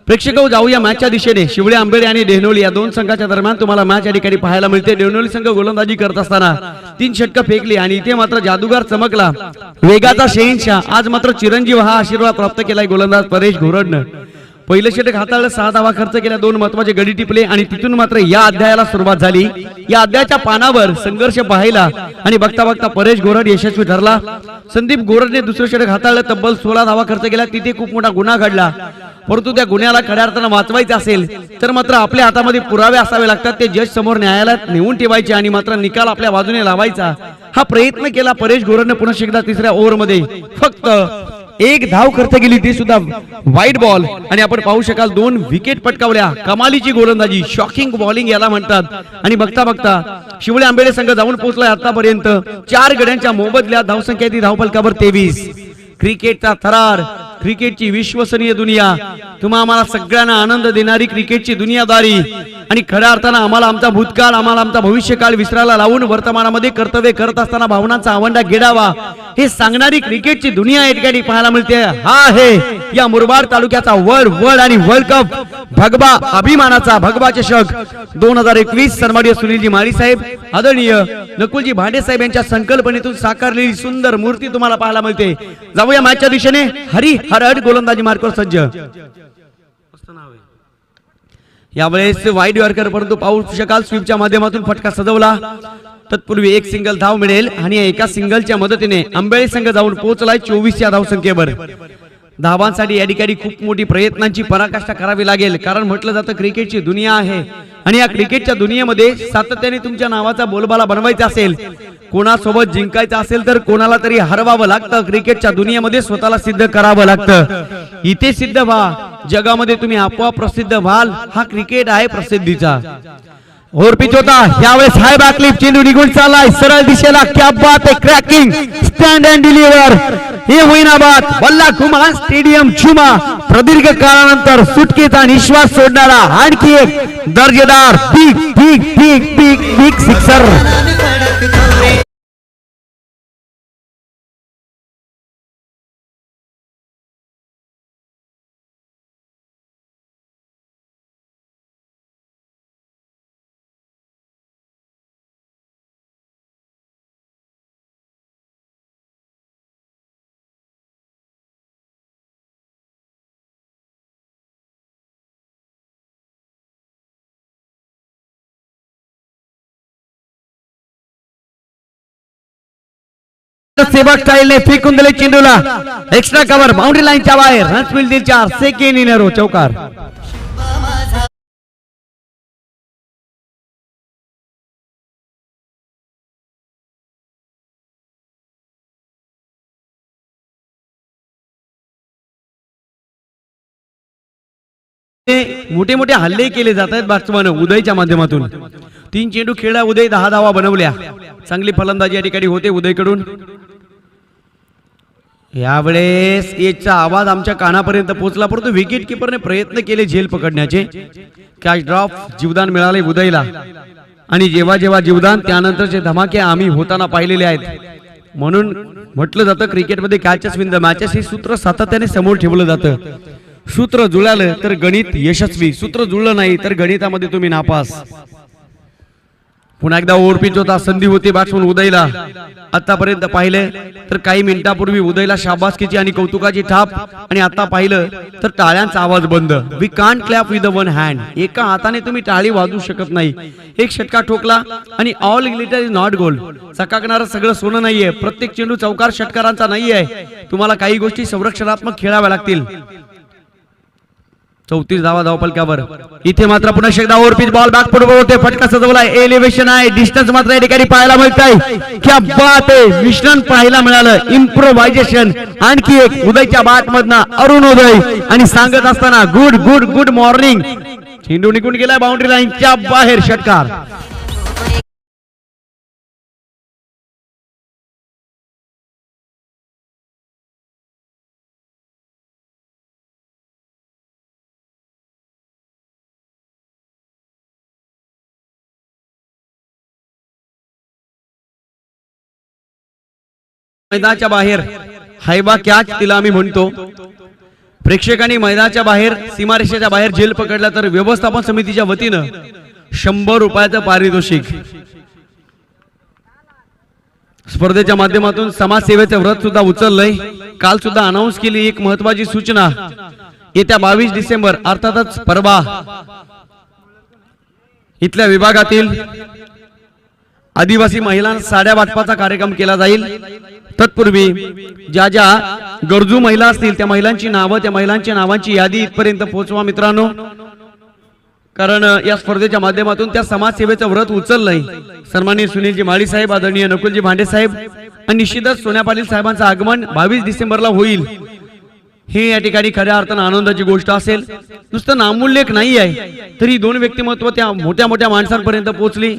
Speaker 1: प्रेक्षक जाऊया मॅचच्या दिशेने. शिवळे आंबेडे आणि देहनोली या दोन संघाच्या दरम्यान तुम्हाला मॅच या ठिकाणी पाहायला मिळते. देहनोली संघ गोलंदाजी करत असताना 3 षटकं फेकली आणि इथे मात्र जादूगार चमकला. वेगाचा शहेनशाह आज मात्र चिरंजीव हा आशीर्वाद प्राप्त केलाय गोलंदाज परेश घोरडनं. पहिलं षटक हाताळलं, 6 धावा खर्च केल्या, 2 महत्वाचे गडी टिपले आणि तिथून मात्र या अध्यायाला सुरुवात झाली. या अध्यायाच्या पानावर संघर्ष पाहिला आणि बघता बघता परेश घोरड यशस्वी ठरला. संदीप घोरडने दुसरं षटक हाताळलं, तब्बल 16 धावा खर्च केल्या. तिथे खूप मोठा गुन्हा घडला, परंतु त्या गुन्ह्याला खऱ्या अर्थानं वाचवायचं असेल तर मात्र आपल्या हातामध्ये पुरावे असावे लागतात. ते जज समोर न्यायालयात नेऊन ठेवायचे आणि मात्र निकाल आपल्या बाजूने लावायचा हा प्रयत्न केला परेश घोरडने. पुन्हा एकदा तिसऱ्या ओव्हरमध्ये फक्त 1 धाव खर्च केली, ती सुद्धा वाईट बॉल. आणि आपण पाहू शकाल 2 विकेट पटकावल्या. कमालीची गोलंदाजी, शॉकिंग बॉलिंग याला म्हणतात. आणि बघता बघता शिवळे आंबेडे संघ जाऊन पोहोचलाय आतापर्यंत 4 गड्यांच्या मोबदल्यात. धावसंख्या ती धावफलकावर 23. क्रिकेटचा थरार, क्रिकेटची विश्वसनीय दुनिया, तुम्हा आम्हाला सगळ्यांना आनंद देणारी क्रिकेटची दुनियादारी आणि खऱ्या अर्थानं आम्हाला आमचा भूतकाळ, आम्हाला आमचा भविष्यकाळ विसरायला लावून वर्तमानामध्ये कर्तव्य करत असताना भावनांचा आवंडा गिडावा हे सांगणारी क्रिकेटची दुनिया या ठिकाणी पाहायला मिळते. हा आहे या मुरबाड तालुक्याचा वर्ल्ड आणि वर्ल्ड कप भगवा अभिमानाचा भगवा चषक 2021. सन्माननीय सुनीलजी माळी साहेब, आदरणीय नकुलजी भांडे साहेब यांच्या संकल्पनेतून साकारलेली सुंदर मूर्ती तुम्हाला पाहायला मिळते. जाऊया मॅचच्या दिशेने. हरी हरड गोलंदाजी मार्कवर सज्ज. यावेळेस वाईड यॉर्कर, परंतु पाहू शकाल स्वीपच्या माध्यमातून फटका सजवला. तत्पूर्वी 1 सिंगल धाव मिळेल आणि एका सिंगलच्या मदतीने आंबेडे संघ जाऊन पोहोचलाय 24 या धावसंख्येवर. धावांसाठी या ठिकाणी खूप मोठी प्रयत्नांची पराकाष्ठा करावी लागेल, कारण म्हटलं जातं क्रिकेटची दुनिया आहे आणि या क्रिकेटच्या दुनियेमध्ये सातत्याने तुमच्या नावाचा बोलबाला बनवायचा असेल, कोणासोबत जिंकायचं असेल तर कोणाला तरी हरवावं लागतं. क्रिकेटच्या दुनियेमध्ये स्वतःला सिद्ध करावं लागतं. इथे सिद्ध व्हा, जगामध्ये तुम्ही आपोआप प्रसिद्ध व्हाल. हा क्रिकेट आहे प्रसिद्धीचा. ओव्हरपिच होता, यावेळेस हाय बॅकलिप, चेंडू निघून चाललाय सरळ दिशेला. क्या बात आहे, क्रॅकिंग स्टँड अँड डिलिव्हर. हे होईनाबाद बल्ला कुमा स्टेडियम चुमा. प्रदीर्घ काळानंतर सुटकेचा निश्वास सोडणारा आणखी एक दर्जेदार big big big big big sixer. सेबक स्टाईलने फेकून दिले चेंडूला एक्स्ट्रा कव्हर बाउंड्री लाईनच्या बाहेर रन्स मिळतील 4 सेकंड इन रो चौकार मोठे मोठे हल्ले केले जात आहेत बॅट्समन उदयच्या माध्यमातून 3 चेंडू खेळला उदय 10 धावा बनवल्या चांगली फलंदाजी या ठिकाणी होते उदयकडून यावेळेस याचा आवाज आमच्या कानापर्यंत पोहोचला परंतु विकेट किपरने प्रयत्न केले झेल पकडण्याचे कॅच ड्रॉप जीवदान मिळाले उदयला आणि जेव्हा जेव्हा जीवदान त्यानंतरचे धमाके आम्ही होताना पाहिलेले आहेत म्हणून म्हटलं जातं क्रिकेटमध्ये कॅचेस विन द मॅचेस हे सूत्र सातत्याने समोर ठेवलं जातं सूत्र जुळालं तर गणित यशस्वी सूत्र जुळलं नाही तर गणितामध्ये तुम्ही नापास पुन्हा एकदा ओव्हरपिच होता संधी होती बॅट्समन उदयला आतापर्यंत पाहिलं तर काही मिनिटांपूर्वी उदयला शाबासकीची आणि कौतुकाची थाप आणि आता पाहिलं तर टाळ्यांचा आवाज बंद we can't clap with one hand एका हाताने तुम्ही टाळी वाजवू शकत नाही एक षटका ठोकला आणि all glitter is not gold चकाकणारं सगळं सोनं नाहीये प्रत्येक चेंडू चौकार षटकारांचा नाहीये तुम्हाला काही गोष्टी संरक्षणात्मक खेळाव्या लागतील 34 धावा धावपलकावर इथे मात्र पुन्हा एकदा ओव्हरपिच बॉल बॅक फुटबॉल होते फटका सजवलाय एलिव्हेशन आहे डिस्टन्स मात्र या ठिकाणी पाहायला मिळतंय क्या बात आहे मिश्रण पाहायला मिळालं इम्प्रोव्हायझेशन आणखी एक उदयच्या बॅट मधनं अरुण उदय आणि सांगत असताना गुड गुड गुड मॉर्निंग चेंडू निघून गेलाय बाउंड्री लाईनच्या बाहेर षटकार मैदानाच्या बाहेर हायबा कॅच तिला आम्ही म्हणतो प्रेक्षकांनी मैदानाच्या बाहेर सीमारेषेच्या बाहेर झेल पकडला तर व्यवस्थापन समितीच्या वतीनं 100 रुपयाचं पारितोषिक स्पर्धेच्या माध्यमातून समाजसेवेचं व्रत सुद्धा उचललंय काल सुद्धा अनाउन्स केली एक महत्वाची सूचना येत्या 22 डिसेंबर अर्थातच परवा इथल्या विभागातील आदिवासी महिलांना साड्या वाटपाचा कार्यक्रम केला जाईल तत्पूर्वी ज्या ज्या गरजू महिला असतील त्या महिलांची नावं त्या महिलांच्या नावांची यादी इथपर्यंत पोहोचवा मित्रांनो कारण या स्पर्धेच्या माध्यमातून त्या समाजसेवेचं व्रत उचललंय सन्माननीय सुनीलजी माळी साहेब आदरणीय नकुलजी भांडे साहेब आणि निश्चितच सोन्या पाटील साहेबांचं आगमन 22 डिसेंबरला होईल हे या ठिकाणी खऱ्या अर्थानं आनंदाची गोष्ट असेल नुसतं नामोल्लेख नाही आहे तरी 2 व्यक्तिमत्व त्या मोठ्या मोठ्या माणसांपर्यंत पोहोचली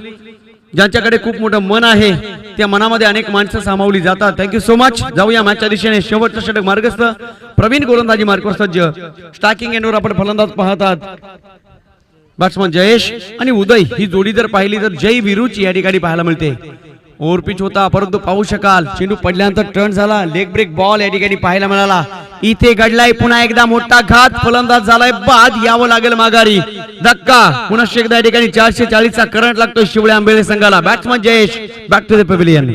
Speaker 1: ज्यांच्याकडे खूप मोठं मन आहे त्या मनामध्ये अनेक माणसं सामावली जातात थँक्यू सो मच जाऊया मॅचच्या दिशेने शेवटचं षटक मार्गस्थ प्रवीण गोलंदाजी मार्गवर सज्ज स्टार्किंग एंडवर आपण फलंदाज पाहतात बॅट्समन जयेश आणि उदय ही जोडी जर पाहिली तर जय विरुची या ठिकाणी पाहायला मिळते ओव्हरपिच होता परंतु पाहू शकाल चेंडू पडल्यानंतर टर्न झाला लेग ब्रेक बॉल या ठिकाणी पाहायला मिळाला इथे घडलाय पुन्हा एकदा मोठा घात फलंदाज झालाय बाद यावं लागेल माघारी धक्का पुन्हा एकदा या ठिकाणी 440 चा करंट लागतोय शिवळे आंबेले संघाला batsman Jayesh back to the pavilion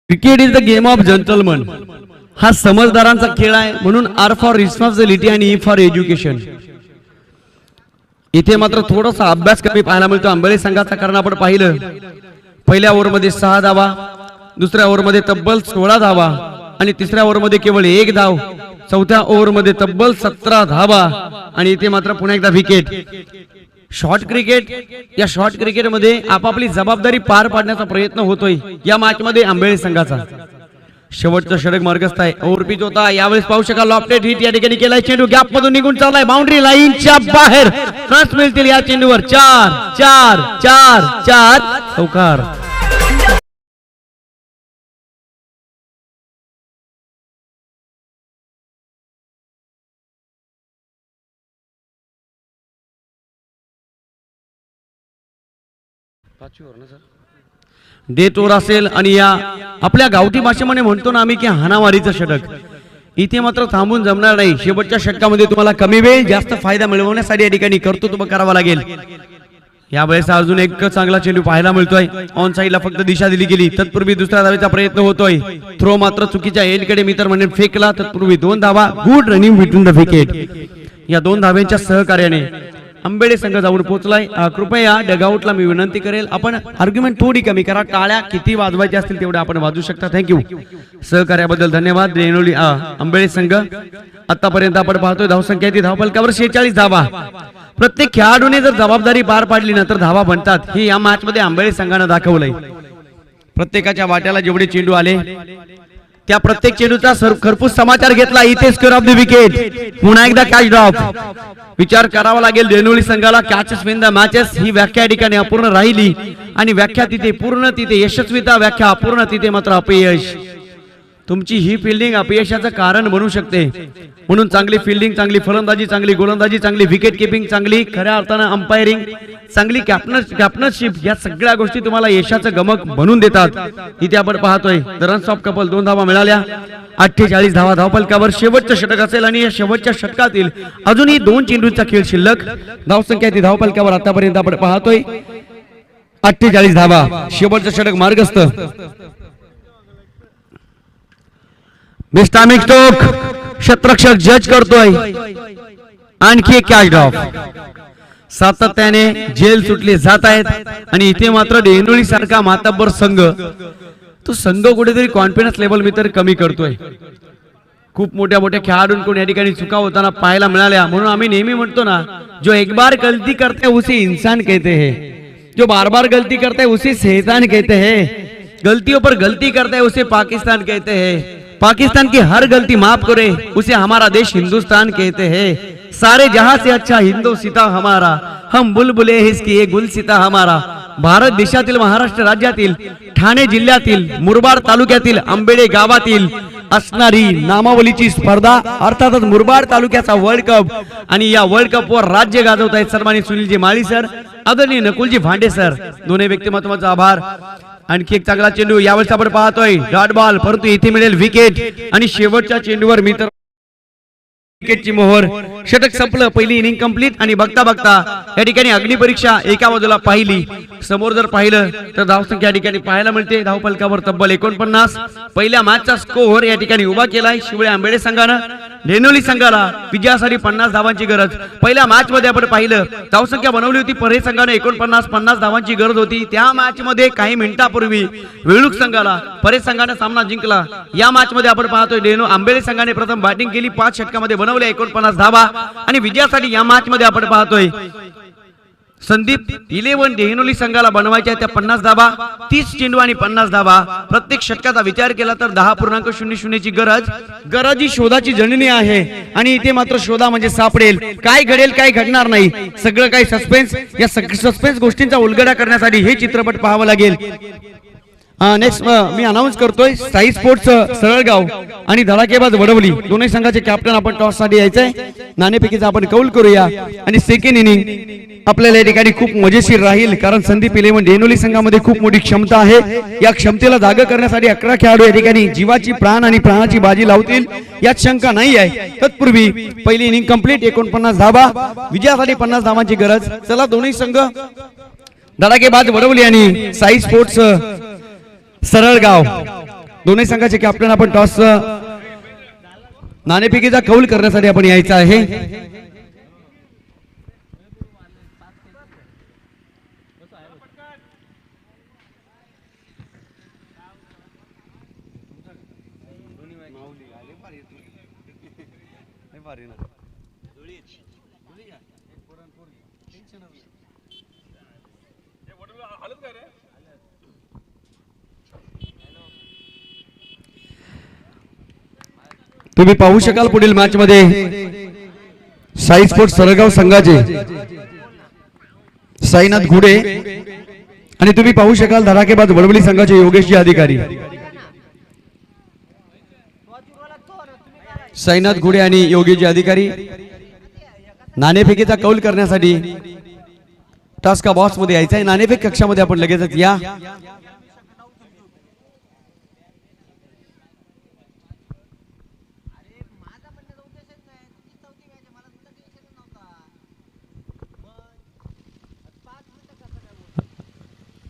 Speaker 1: cricket is the game of gentleman हा समजदारांचा खेळ आहे म्हणून आर फॉर रिस्पॉन्सिबिलिटी आणि ई फॉर एज्युकेशन इथे मात्र थोडासा अभ्यास कमी पाहायला मिळतो आंबेले संघाचा कारण आपण पाहिलं पहिल्या ओव्हरमध्ये 6 धावा दुसऱ्या ओव्हरमध्ये तब्बल 16 धावा आणि तिसऱ्या ओव्हरमध्ये केवळ 1 धाव चौथ्या ओव्हरमध्ये तब्बल 17 धावा आणि इथे मात्र पुन्हा एकदा विकेट शॉर्ट क्रिकेट या शॉर्ट क्रिकेटमध्ये आपापली जबाबदारी पार पाडण्याचा प्रयत्न होतोय या मॅच मध्ये आंबेळे संघाचा शेवटचा षटक मार्गस्थ आहे ओव्हरपिच होता यावेळेस पाहू शकाल लॉफ्टेड हिट या ठिकाणी केलाय चेंडू गॅप मधून निघून चाललाय बाउंड्री लाईनच्या बाहेर रन्स मिळतील या चेंडूवर 4 4 4 4 चौकार डेट ओव्हर असेल आणि या आपल्या गावठी भाषेमध्ये म्हणतो ना आम्ही की हाणामारीचं षटक, इथे मात्र थांबून जमणार नाही. शेवटच्या षटकामध्ये तुम्हाला कमी वेळ जास्त फायदा मिळवण्यासाठी या ठिकाणी कर्तृत्व करावा लागेल. यावेळेस अजून एक चांगला चेंडू पाहायला मिळतोय. ऑन साईडला फक्त दिशा दिली गेली. तत्पूर्वी दुसऱ्या धावेचा प्रयत्न होतोय. थ्रो मात्र चुकीच्या एंडकडे मी तर म्हणेन फेकला. तत्पूर्वी 2 धावा. Good running between the wicket. या 2 धाव्यांच्या सहकार्याने आंबेडे संघ जाऊन पोहोचलाय. कृपया डगआउटला मी विनंती करेल आपण आर्ग्युमेंट थोडी कमी करा. टाळ्या किती वाजवायच्या असतील तेवढे आपण वाजवू शकता. थँक्यू. सहकार्याबद्दल धन्यवाद. रेणोली आंबेडे संघ आतापर्यंत आपण पाहतोय धावसंख्या ती धावफलकावर 46 धावा. प्रत्येक खेळाडूने जर जबाबदारी पार पाडली ना तर धावा बनतात. हे या मॅच मध्ये आंबेडे संघानं दाखवलंय. प्रत्येकाच्या वाट्याला जेवढे चेंडू आले त्या प्रत्येक चेंडूचा खरपूस समाचार घेतला. इथे स्क्वेअर ऑफ द विकेट. पुन्हा एकदा कॅच ड्रॉप. विचार करावा लागेल रेणोली संघाला. कॅचेस विन द मॅचेस ही व्याख्या ठिकाणी अपूर्ण राहिली आणि व्याख्या तिथे पूर्ण, तिथे यशस्वीता, व्याख्या अपूर्ण, तिथे मात्र अपयश. तुमची ही फिल्डिंग अपयशाचं कारण बनू शकते. म्हणून चांगली फिल्डिंग, चांगली फलंदाजी, चांगली गोलंदाजी, चांगली विकेट किपिंग, चांगली खऱ्या अर्थानं अंपायरिंग, चांगली कॅप्टनशिप या सगळ्या गोष्टी तुम्हाला यशाचं गमक बनवून देतात. इथे आपण पाहतोय द रन्स ऑफ कपल 2 धावा मिळाल्या. 48 धावा धावफलकावर. शेवटचं षटक असेल आणि या शेवटच्या षटकातील अजूनही 2 चेंडूंचा खेळ शिल्लक. धावसंख्या ती धावफलकावर आतापर्यंत आपण पाहतोय 48 धावा. शेवटचं षटक मार्गस्थ. मिस्टर स्टोक क्षेत्ररक्षक जज करतोय. आणखी एक कॅच ड्रॉप. सातत्याने जेल सुटले जात आहेत आणि इथे मात्र डेनोली सारखा मातब्बर संघ, तो संघ कुठेतरी कॉन्फिडन्स लेवल मी तर कमी करतोय. खूप मोठ्या मोठ्या खेळाडूंकडून या ठिकाणी चुका होताना पाहायला मिळाल्या. म्हणून आम्ही नेहमी म्हणतो ना, जो एक बार गलती करते उसे इंसान कहते हैं, जो बार बार गलती करता है उसे शैतान कहते हैं, गलतियों पर गलती करता है उसे पाकिस्तान कहते हैं, पाकिस्तान की हर गलती माफ करे उसे हमारा देश हिंदुस्तान कहते हैं, सारे जहां से अच्छा हिंदुस्तान हमारा, हम बुलबुले इसकी ये गुलसिता हमारा. भारत देशातील, महाराष्ट्र राज्यातील, ठाणे जिल्ह्यातील, मुरबाड तालुक्यातील आंबेडे गावातील असणारी नामावलीची स्पर्धा, अर्थातच मुरबाड तालुक्याचा वर्ल्ड कप. आणि या वर्ल्ड कप वर राज्य गाजवत आहेत सन्माननीय सुनीलजी माळी सर, आदरणीय नकुलजी भांडे सर, दोन्ही व्यक्तिमत्वाचा आभार. आणखी एक चांगला चेंडू यावेळेस आपण पाहतोय, डॉट बॉल, परंतु इथे मिळेल विकेट. आणि शेवटच्या चेंडूवर मी तर विकेटची मोहर. षटक संपलं, पहिली इनिंग कंप्लीट. आणि बघता बघता या ठिकाणी अग्निपरीक्षा एका बाजूला पाहिली, समोर जर पाहिलं तर धावसंख्या या ठिकाणी पाहायला मिळते. धावफलकावर तब्बल 49. पहिल्या मॅचचा स्कोअर या ठिकाणी उभा केलाय शिवळे आंबेडे संघानं. डेनोली संघाला विजयासाठी 50 धावांची गरज. पहिल्या मॅच मध्ये आपण पाहिलं धावसंख्या बनवली होती परे संघाने 49 धावांची गरज होती. त्या मॅच मध्ये काही मिनिटांपूर्वी वेळुक संघाला परे संघाने सामना जिंकला. या मॅच मध्ये आपण पाहतोय डेनो आंबेडे संघाने प्रथम बॅटिंग केली, 5 षटकामध्ये बनवले 49 धावा. आणि विजयासाठी या मॅच मध्ये आपण पाहतोय संदीप 11 डेनोली संघाला बनवायच्या त्या 50 धावा, 30 चेंडू आणि 50 धावा. प्रत्येक षटकाचा विचार केला तर 10.00 ची गरज ही शोधाची जननी आहे. आणि इथे मात्र शोधा म्हणजे सापडेल. काय घडेल काय घडणार नाही, सगळं काही सस्पेन्स. या सस्पेन्स गोष्टींचा उलगडा करण्यासाठी हे चित्रपट पाहावं लागेल. नेक्स्ट मी अनाउन्स करतोय साई स्पोर्ट्स सरळगाव आणि धडाकेबाज वडवली दोन्ही संघाचे कॅप्टन आपण टॉस साठी यायचंय. नाणेफेकीचा आपण कौल करूया. आणि सेकंड इनिंग आपल्याला या ठिकाणी खूप मजेशीर राहील, कारण संदीप 11 डेनोली संघामध्ये खूप मोठी क्षमता आहे. या क्षमतेला जागा करण्यासाठी 11 खेळाडू या ठिकाणी जीवाची प्राण आणि प्राणाची बाजी लावतील यात शंका नाही आहे. तत्पूर्वी पहिली इनिंग कंप्लीट, 49 धावा, विजयासाठी 50 धावांची गरज. चला दोन्ही संघ धडाकेबाज वडवली आणि साई स्पोर्ट्स सरळगाव दोन्ही संघाचे कॅप्टन आपण टॉस नाणेफेकीचा कौल करण्यासाठी आपण यायचं आहे. तुम्ही पाहू शकाल पुढील मॅच मध्ये साई स्पोर्ट्स सरळगाव संघाचे साईनाथ घुडे आणि तुम्ही पाहू शकाल धडाकेबाज वडवली संघाचे योगेशजी अधिकारी. साईनाथ घुडे आणि योगेशजी अधिकारी नाणेफेकीचा कौल करण्यासाठी टास्का बॉक्स मध्ये यायचं आहे. नाणेफेक कक्षामध्ये आपण लगेचच या.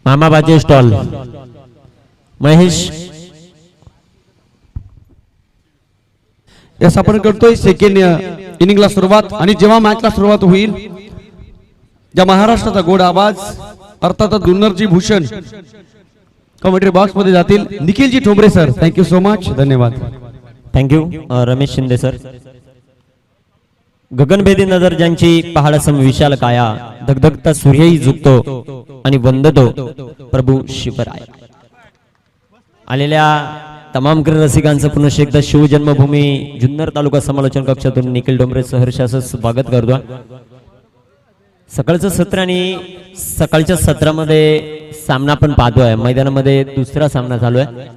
Speaker 2: मामाबाजी स्टॉल महेश
Speaker 1: यस आपण करतोय सेकंड इनिंगला सुरुवात. आणि जेव्हा मॅचला सुरुवात होईल ज्या महाराष्ट्राचा गोड आवाज अर्थातच गुन्नरजी भूषण कमेंट्री बॉक्स मध्ये जातील Nikhilji Thombre sir. Thank you so much. धन्यवाद.
Speaker 2: Thank you Ramesh Shinde sir. गगनभेदी नजर ज्यांची पहाडसम विशाल काया धगधगता सूर्यही झुकतो आणि वंदतो प्रभू शिवराय. आलेल्या तमाम क्रीडा रसिकांचं पुन्हा एकदा शिवजन्मभूमी जुन्नर तालुका समालोचन कक्षातून निखिल डोंबरे सहर्षाचं स्वागत करतो. सकाळचं सत्र आणि सकाळच्या सत्रामध्ये सामना आपण पाहतोय. मैदानामध्ये दुसरा सामना चालू आहे.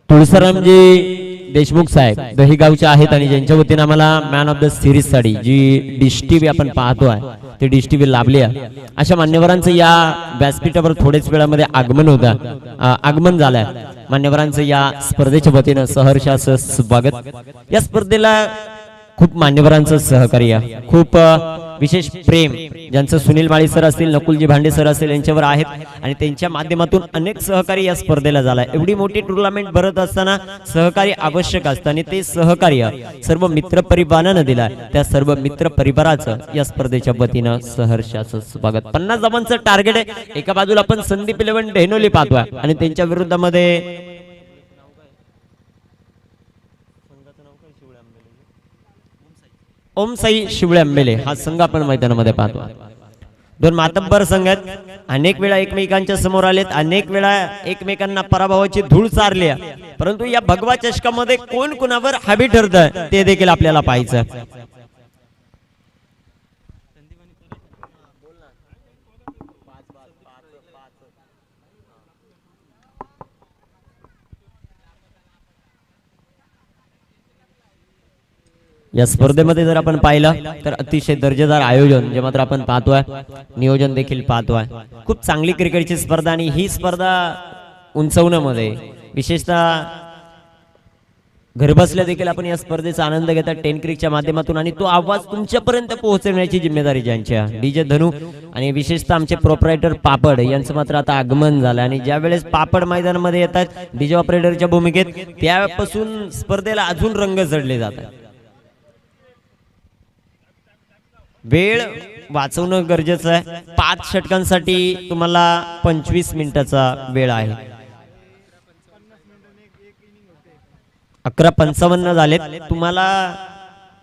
Speaker 2: तुळसारामजी देशमुख साहेब दहीगावचे आहेत आणि ज्यांच्या वतीने आम्हाला मॅन ऑफ द सिरीज साठी जी डिश टीव्ही आपण पाहतोय ते डिश टीव्ही लाभली आहे. अशा मान्यवरांचं या व्यासपीठावर थोड्याच वेळामध्ये आगमन झालंय. मान्यवरांचं या स्पर्धेच्या वतीनं सहर्षाचं स्वागत. या स्पर्धेला खूप मान्यवरांचं सहकार्य खूप विशेष प्रेम ज्यांचं सुनील माळी सर असतील नकुलजी भांडे सर असतील यांच्यावर आहेत आणि त्यांच्या माध्यमातून अनेक सहकारी या स्पर्धेला झालाय. एवढी मोठी टुर्नामेंट भरत असताना सहकार्य आवश्यक असतं आणि ते सहकार्य सर्व मित्र परिवारानं दिलाय. त्या सर्व मित्र परिवाराचं या स्पर्धेच्या वतीनं सहर्षाचं स्वागत. 50 धावांचं टार्गेट आहे. एका बाजूला आपण संदीप 11 डेनोली पाहतोय आणि त्यांच्या विरुद्धामध्ये ओम साई शिवळे आंबेले हा संघ आपण मैदानामध्ये पाहतो. दोन मातब्बर संघ आहेत. अनेक वेळा एकमेकांच्या समोर आलेत. अनेक वेळा एकमेकांना पराभवाची धूळ चारली आहे. परंतु या भगवा चषकामध्ये कोण कुणावर हावी ठरतंय ते देखील आपल्याला पाहायचं. या स्पर्धेमध्ये जर आपण पाहिलं तर अतिशय दर्जेदार आयोजन जे मात्र आपण पाहतोय. नियोजन देखील पाहतोय. खूप चांगली क्रिकेटची स्पर्धा आणि ही स्पर्धा उंचवण्यामध्ये विशेषतः घरबसल्या देखील आपण या स्पर्धेचा आनंद घेतात 10 क्रिकच्या माध्यमातून आणि तो आवाज तुमच्यापर्यंत पोहोचवण्याची जिम्मेदारी ज्यांची आहे. डीजे धनू आणि विशेषतः आमचे प्रोप्रायटर पापड यांचं मात्र आता आगमन झालं आणि ज्या वेळेस पापड मैदानामध्ये येतात डीजे ऑपरेटरच्या भूमिकेत त्यापासून स्पर्धेला अजून रंग चढले जातात. वेळ वाचवणं गरजेचं आहे. 5 षटकांसाठी तुम्हाला 25 मिनिटाचा वेळ आहे. 11:55 झालेत. तुम्हाला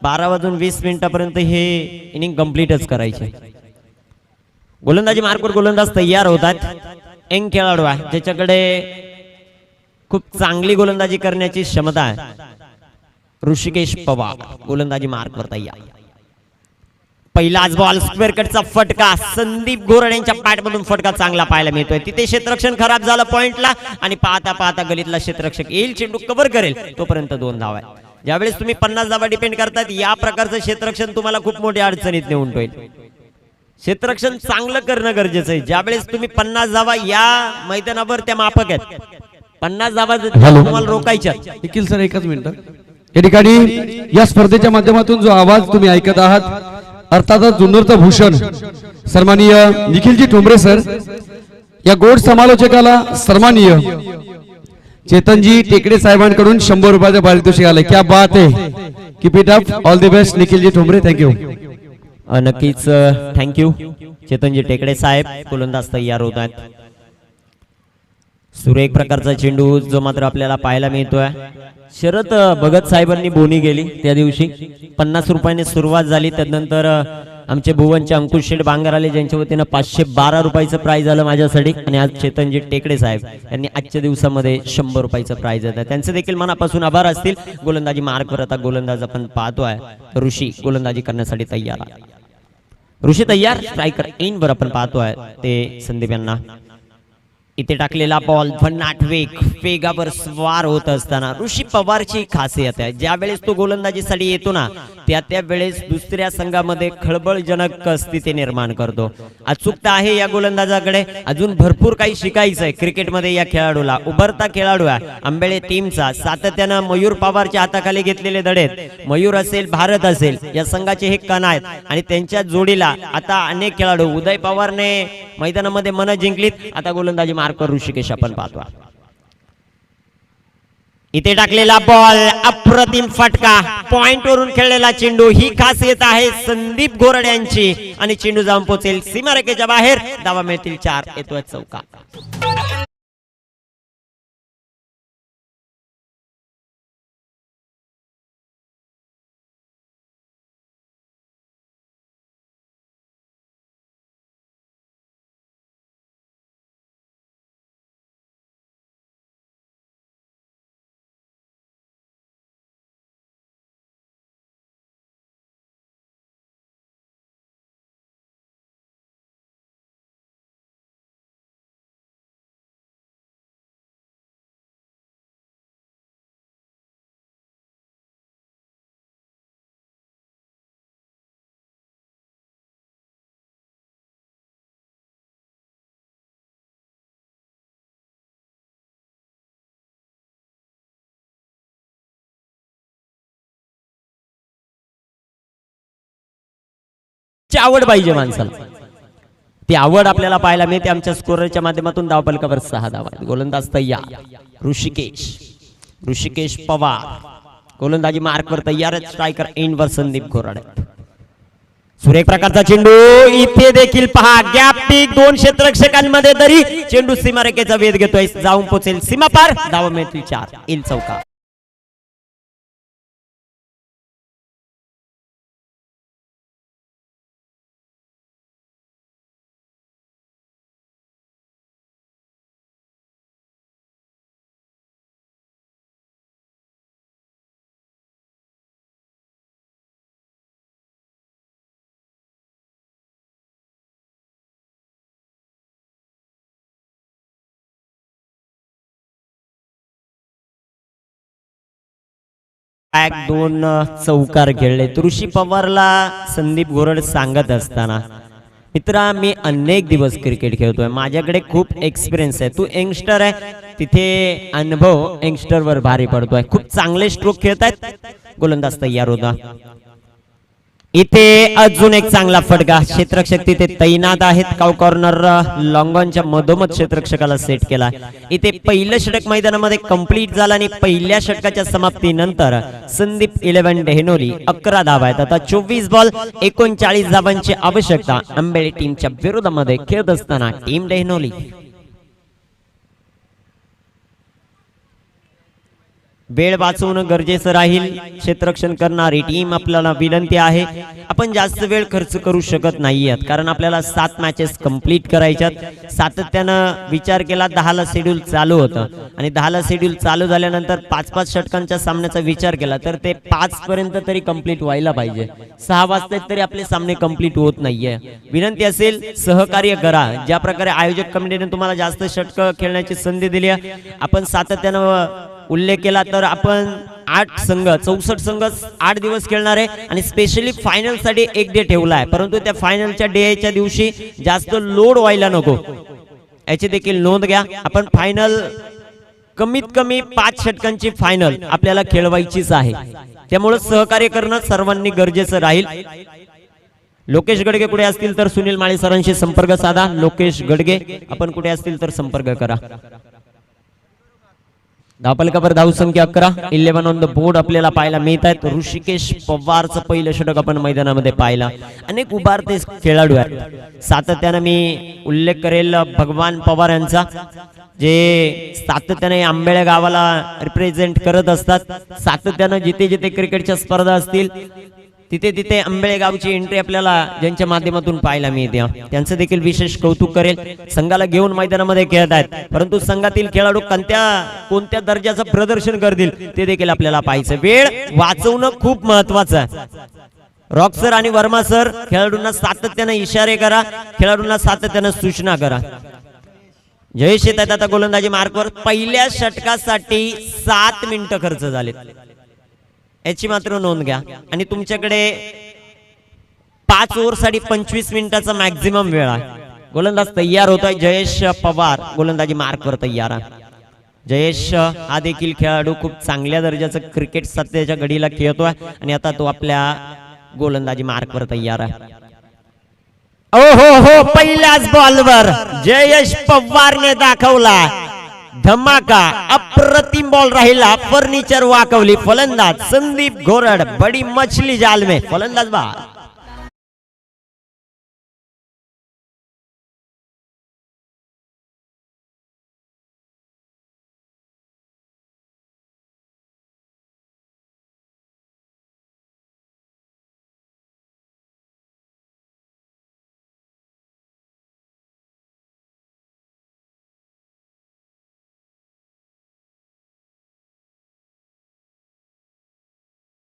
Speaker 2: 12:20 हे इनिंग कम्प्लीटच करायचे. गोलंदाजी मार्कवर गोलंदाज तयार होतात. यंग खेळाडू आहे ज्याच्याकडे खूप चांगली गोलंदाजी करण्याची क्षमता आहे. ऋषिकेश पवार गोलंदाजी मार्कवर तयार. पहिलाच बॉल स्क्वेअर कटचा फटका संदीप गोरड यांच्या पॅटमधून फटका चांगला पाहायला मिळतोय. तिथे क्षेत्ररक्षण खराब झालं पॉइंटला आणि पाहता पाहता गलीतला क्षेत्ररक्षक येईल चेंडू कव्हर करेल तोपर्यंत 2 धावा. ज्यावेळेस तुम्ही 50 धावा डिपेंड करतात या प्रकारचं क्षेत्ररक्षण तुम्हाला खूप मोठ्या अडचणीत नेऊन ठेवेल. क्षेत्ररक्षण चांगलं करणं गरजेचं आहे. ज्यावेळेस तुम्ही 50 धावा या मैदानावर त्या माफक आहेत. 50 धावा तुम्हाला रोखायच्या.
Speaker 1: निखिल सर एकच मिनिट. या ठिकाणी या स्पर्धेच्या माध्यमातून जो आवाज तुम्ही ऐकत आहात अर्थातच जुन्नरचा भूषण सन्माननीय निखिलजी ठोंबरे सर या गोड समालोचकाला सन्माननीय चेतनजी टेकडे साहेबांकडून 100 रुपयाचं पारितोषिक आलंय. क्या बात आहे. Keep it up. All the best Nikhilji Thombare. Thank you.
Speaker 2: नक्कीच थँक्यू चेतनजी टेकडे साहेब. गोलंदाज तयार होत आहेत. सुरेख प्रकारचा चेंडू जो मात्र आपल्याला पाहायला मिळतोय. शरद भगत साहेबांनी बोनी गेली त्या दिवशी 50 रुपयाने सुरुवात झाली. त्यानंतर आमचे भुवनचे अंकुश शेठ बांगर आले ज्यांच्या वतीनं 512 रुपयाचं प्राइज आलं माझ्यासाठी आणि आज चेतनजी टेकडे साहेब यांनी आजच्या दिवसामध्ये 100 रुपयाचं प्राइज आहे. त्यांचे देखील मनापासून आभार असतील. गोलंदाजी मार्कवर आता गोलंदाज आपण पाहतोय. ऋषी गोलंदाजी करण्यासाठी तयार आहे. ऋषी तयार. स्ट्रायकर इनवर आपण पाहतोय ते संदीप यांना. इथे टाकलेला बॉल भन्नाट वेगावर स्वार होत असताना ऋषी पवारची खासियत आहे ज्या वेळेस तो गोलंदाजीसाठी येतो ना त्या वेळेस दुसऱ्या संघामध्ये खळबळजनक स्थिती निर्माण करतो. अचूकता आहे या गोलंदाजाकडे, अजून भरपूर काही शिकायचं आहे क्रिकेटमध्ये या खेळाडूला. उभरता खेळाडू आहे आंबेळे टीमचा, सातत्यानं मयूर पवारच्या हाताखाली घेतलेले धडेत. मयूर असेल, भारत असेल, या संघाचे हे कण आहेत आणि त्यांच्या जोडीला आता अनेक खेळाडू. उदय पवारने मैदानामध्ये मन जिंकलीत. आता गोलंदाजी मार्कवर ऋषिकेश आपण पाहतो. इथे टाकलेला बॉल, अप्रतिम फटका, पॉइंट वरून खेळलेला चेंडू. ही खासियत आहे संदीप घोरड यांची आणि चेंडू जाऊन पोहोचेल सीमारेषेच्या बाहेर. धावा मिळतील 4. येतोय चौका. ची आवड पाहिजे माणसाला. ती आवड आपल्याला पाहायला मिळते. आमच्या स्कोरच्या माध्यमातून धावफलकावर 6 धावा. गोलंदाज तयार ऋषिकेश पवार. गोलंदाजी मार्कवर तयार. स्ट्रायकर एंडवर संदीप घोरड. सुरेख प्रकारचा चेंडू. इथे देखील पहा गॅप पीक 2 क्षेत्ररक्षकांमध्ये तरी चेंडू सीमारेषेचा वेध घेतोय. जाऊन पोहोचेल सीमा पार. धावा मिळतील 4. येईल चौका. एक 2 चौकार खेळले. ऋषी पवारला संदीप घोरड सांगत असताना, मित्रा मी अनेक दिवस क्रिकेट खेळतोय, माझ्याकडे खूप एक्सपिरियन्स आहे, तू यंगस्टर आहे, तिथे अनुभव यंगस्टर वर भारी पडतोय, खूप चांगले स्ट्रोक खेळतायत. गोलंदाज तयार होता. इथे अजून एक चांगला फटका. क्षेत्ररक्षक तिथे तैनात आहेत. काव कॉर्नर लॉंगॉनच्या मधोमध क्षेत्ररक्षकाला सेट केला. इथे पहिलं षटक मैदानामध्ये कंप्लीट झालं आणि पहिल्या षटकाच्या समाप्तीनंतर संदीप 11 डेहनोली 11 धावा आहेत. आता 24 बॉल 39 धावांची आवश्यकता आंबेळे टीमच्या विरोधामध्ये खेळत असताना टीम डेहनोली. वेळ वाचवणं गरजेचं राहील. क्षेत्ररक्षण करणारी टीम आपल्याला विनंती आहे, आपण जास्त वेळ खर्च करू शकत नाहीयेत, कारण आपल्याला 7 मॅचेस कंप्लीट करायच्यात. सातत्यानं विचार केला 10ला शेड्यूल चालू होतं आणि 10ला शेड्यूल चालू झाल्यानंतर 5-5 षटकांच्या सामन्याचा विचार केला तर ते 5 पर्यंत तरी कंप्लीट व्हायला पाहिजे. 6 वाजता तरी आपले सामने कंप्लीट होत नाहीये. विनंती असेल सहकार्य करा. ज्या प्रकारे आयोजक कमिटीने तुम्हाला जास्त षटक खेळण्याची संधी दिली आहे, आपण सातत्यानं उल्लेख केला तर आपण 8 संघ 64 संघ 8 दिवस खेळणार आहे आणि स्पेशली फायनल साठी एक डे ठेवला आहे, परंतु त्या फायनलच्या डेच्या दिवशी जास्त लोड व्हायला नको याची देखील नोंद घ्या. आपण फायनल कमीत कमी 5 षटकांची फायनल आपल्याला खेळवायचीच आहे, त्यामुळे सहकार्य करणं सर्वांनी गरजेचं राहील. लोकेश गडगे कुठे असतील तर सुनील माळी सरांशी संपर्क साधा. लोकेश गडगे आपण कुठे असतील तर संपर्क करा. धावफलकावर धाव संख्या 11, 11 ऑन द बोर्ड आपल्याला पाहायला मिळत आहेत. ऋषिकेश पवारचं पहिलं षटक आपण मैदानामध्ये पाहिलं. अनेक उभारते खेळाडू आहेत. सातत्यानं मी उल्लेख करेल भगवान पवार यांचा, जे सातत्याने आंबेळे गावाला रिप्रेझेंट करत असतात. सातत्यानं जिथे जिथे क्रिकेटच्या स्पर्धा असतील तिथे तिथे आंबेळे गावची एंट्री आपल्याला ज्यांच्या माध्यमातून पाहायला मिळते, त्यांचं देखील विशेष कौतुक करेल. संघाला घेऊन मैदानामध्ये खेळत आहेत, परंतु संघातील खेळाडू कोणत्या दर्जाचं प्रदर्शन करतील ते देखील आपल्याला पाहायचं. वेळ वाचवणं खूप महत्वाचं आहे. रॉक सर आणि वर्मा सर खेळाडूंना सातत्यानं इशारे करा, खेळाडूंना सातत्यानं सूचना करा. जयेश येत आहेत आता गोलंदाजी मार्कवर. पहिल्या षटकासाठी 7 मिनिटं खर्च झाले. याची मात्र नोंद घ्या. आणि तुमच्याकडे 5 ओव्हरसाठी 25 मिनिटाचा मॅक्झिमम वेळ आहे. गोलंदाज तयार होतोय. जयेश पवार गोलंदाजी मार्कवर तयार आहे. जयेश हा देखील खेळाडू खूप चांगल्या दर्जाचं क्रिकेट सध्याच्या घडीला खेळतोय आणि आता तो आपल्या गोलंदाजी मार्कवर तयार आहे. ओ हो हो, पहिल्याच बॉलवर जयेश पवारने दाखवला धमाका. अप्रतिम बॉल राहिला, फर्निचर वाकवली. फलंदाज संदीप घोरड, बडी मछली जाल में. फलंदाज बाद.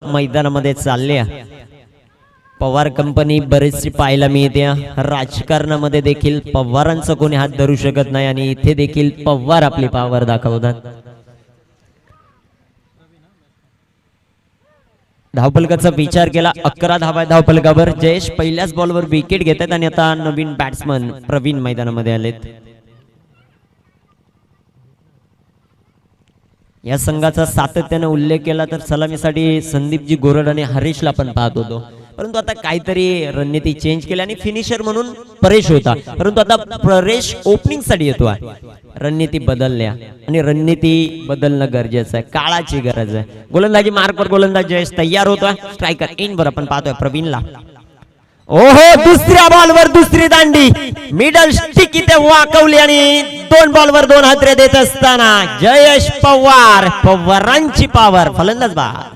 Speaker 2: मैदानामध्ये चालल्या पवार कंपनी बरेचशी पाहायला मिळते. राजकारणामध्ये देखील पवारांचा कोणी हात धरू शकत नाही आणि इथे देखील पवार आपली पावर दाखवतात. धावफलकाचा विचार केला. 11 धावा धावफलकावर. जयेश पहिल्याच बॉलवर विकेट घेतात आणि आता नवीन बॅट्समन प्रवीण मैदानामध्ये आलेत. या संघाचा सातत्याने उल्लेख केला तर सलामीसाठी संदीपजी गोरड आणि हरीशला पण पाहत होतो, परंतु आता काहीतरी रणनीती चेंज केली आणि फिनिशर म्हणून परेश होता, परंतु आता परेश ओपनिंग साठी येतो. रणनीती बदलल्या आणि रणनीती बदलणं गरजेचं आहे, काळाची गरज आहे. गोलंदाजी मार्कवर गोलंदाज जयेश तयार होतोय. स्ट्रायकर इन वर आपण पाहतोय प्रवीणला. ओहो, दुसऱ्या बॉलवर दुसरी दांडी, मिडल स्टिक इथे वाकवली आणि 2 बॉलवर 2 हादरे देत असताना जयेश पवार, पवारांची पॉवर. फलंदाज बाद.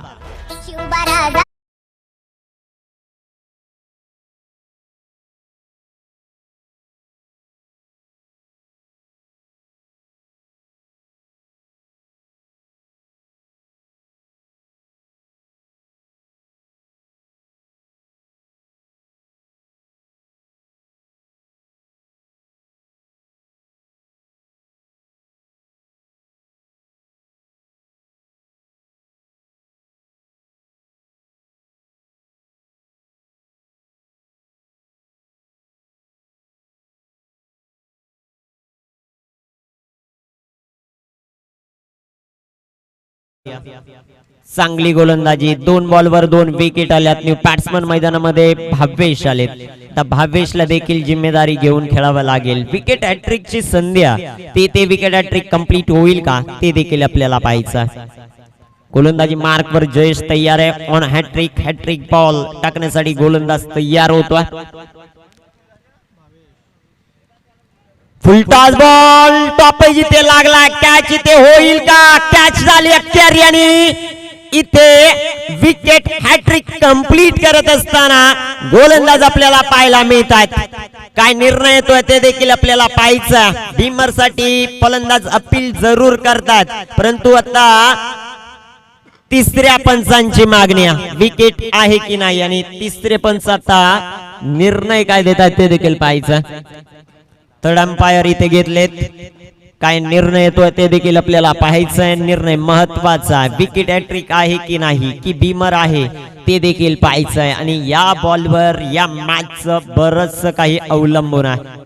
Speaker 2: चांगली गोलंदाजी. 2 बॉलवर 2 विकेट आल्यात. न्यू बॅट्समन मैदानामध्ये भावेश आलेत. आता भावेशला देखील जिम्मेदारी घेऊन खेळावं लागेल. विकेट हॅट्रिकची संधी आहे, ते विकेट हॅट्रिक कंप्लीट होईल का ते देखील आपल्याला पाहायचं. गोलंदाजी मार्कवर जयेश तयार आहे. ऑन हॅट्रिक, हॅट्रिक बॉल टाकण्यासाठी गोलंदाज तयार होतोय. फुलटॉस बॉल, टॉप इथे लागला. कॅच इथे होईल का? कॅच झाली अख्यारी आणि इथे विकेट हॅट्रिक कंप्लीट करत असताना गोलंदाज आपल्याला पाहायला मिळतात. काय निर्णय येतोय ते देखील आपल्याला पाहायचं. भीमर साठी फलंदाज अपील जरूर करतात, परंतु आता तिसऱ्या पंचांची मागणी, विकेट आहे की नाही आणि तिसरे पंच आता निर्णय काय देतात ते देखील पाहायचं. थर्ड अंपायर इथे घेतलेत. काय निर्णय येतोय ते देखील आपल्याला पाहायचं आहे. निर्णय महत्वाचा. विकेट हॅट्रिक आहे की नाही, की बीमर आहे ते देखील पाहायचं आहे. आणि या बॉलवर या मॅचचं बरंच काही अवलंबून आहे.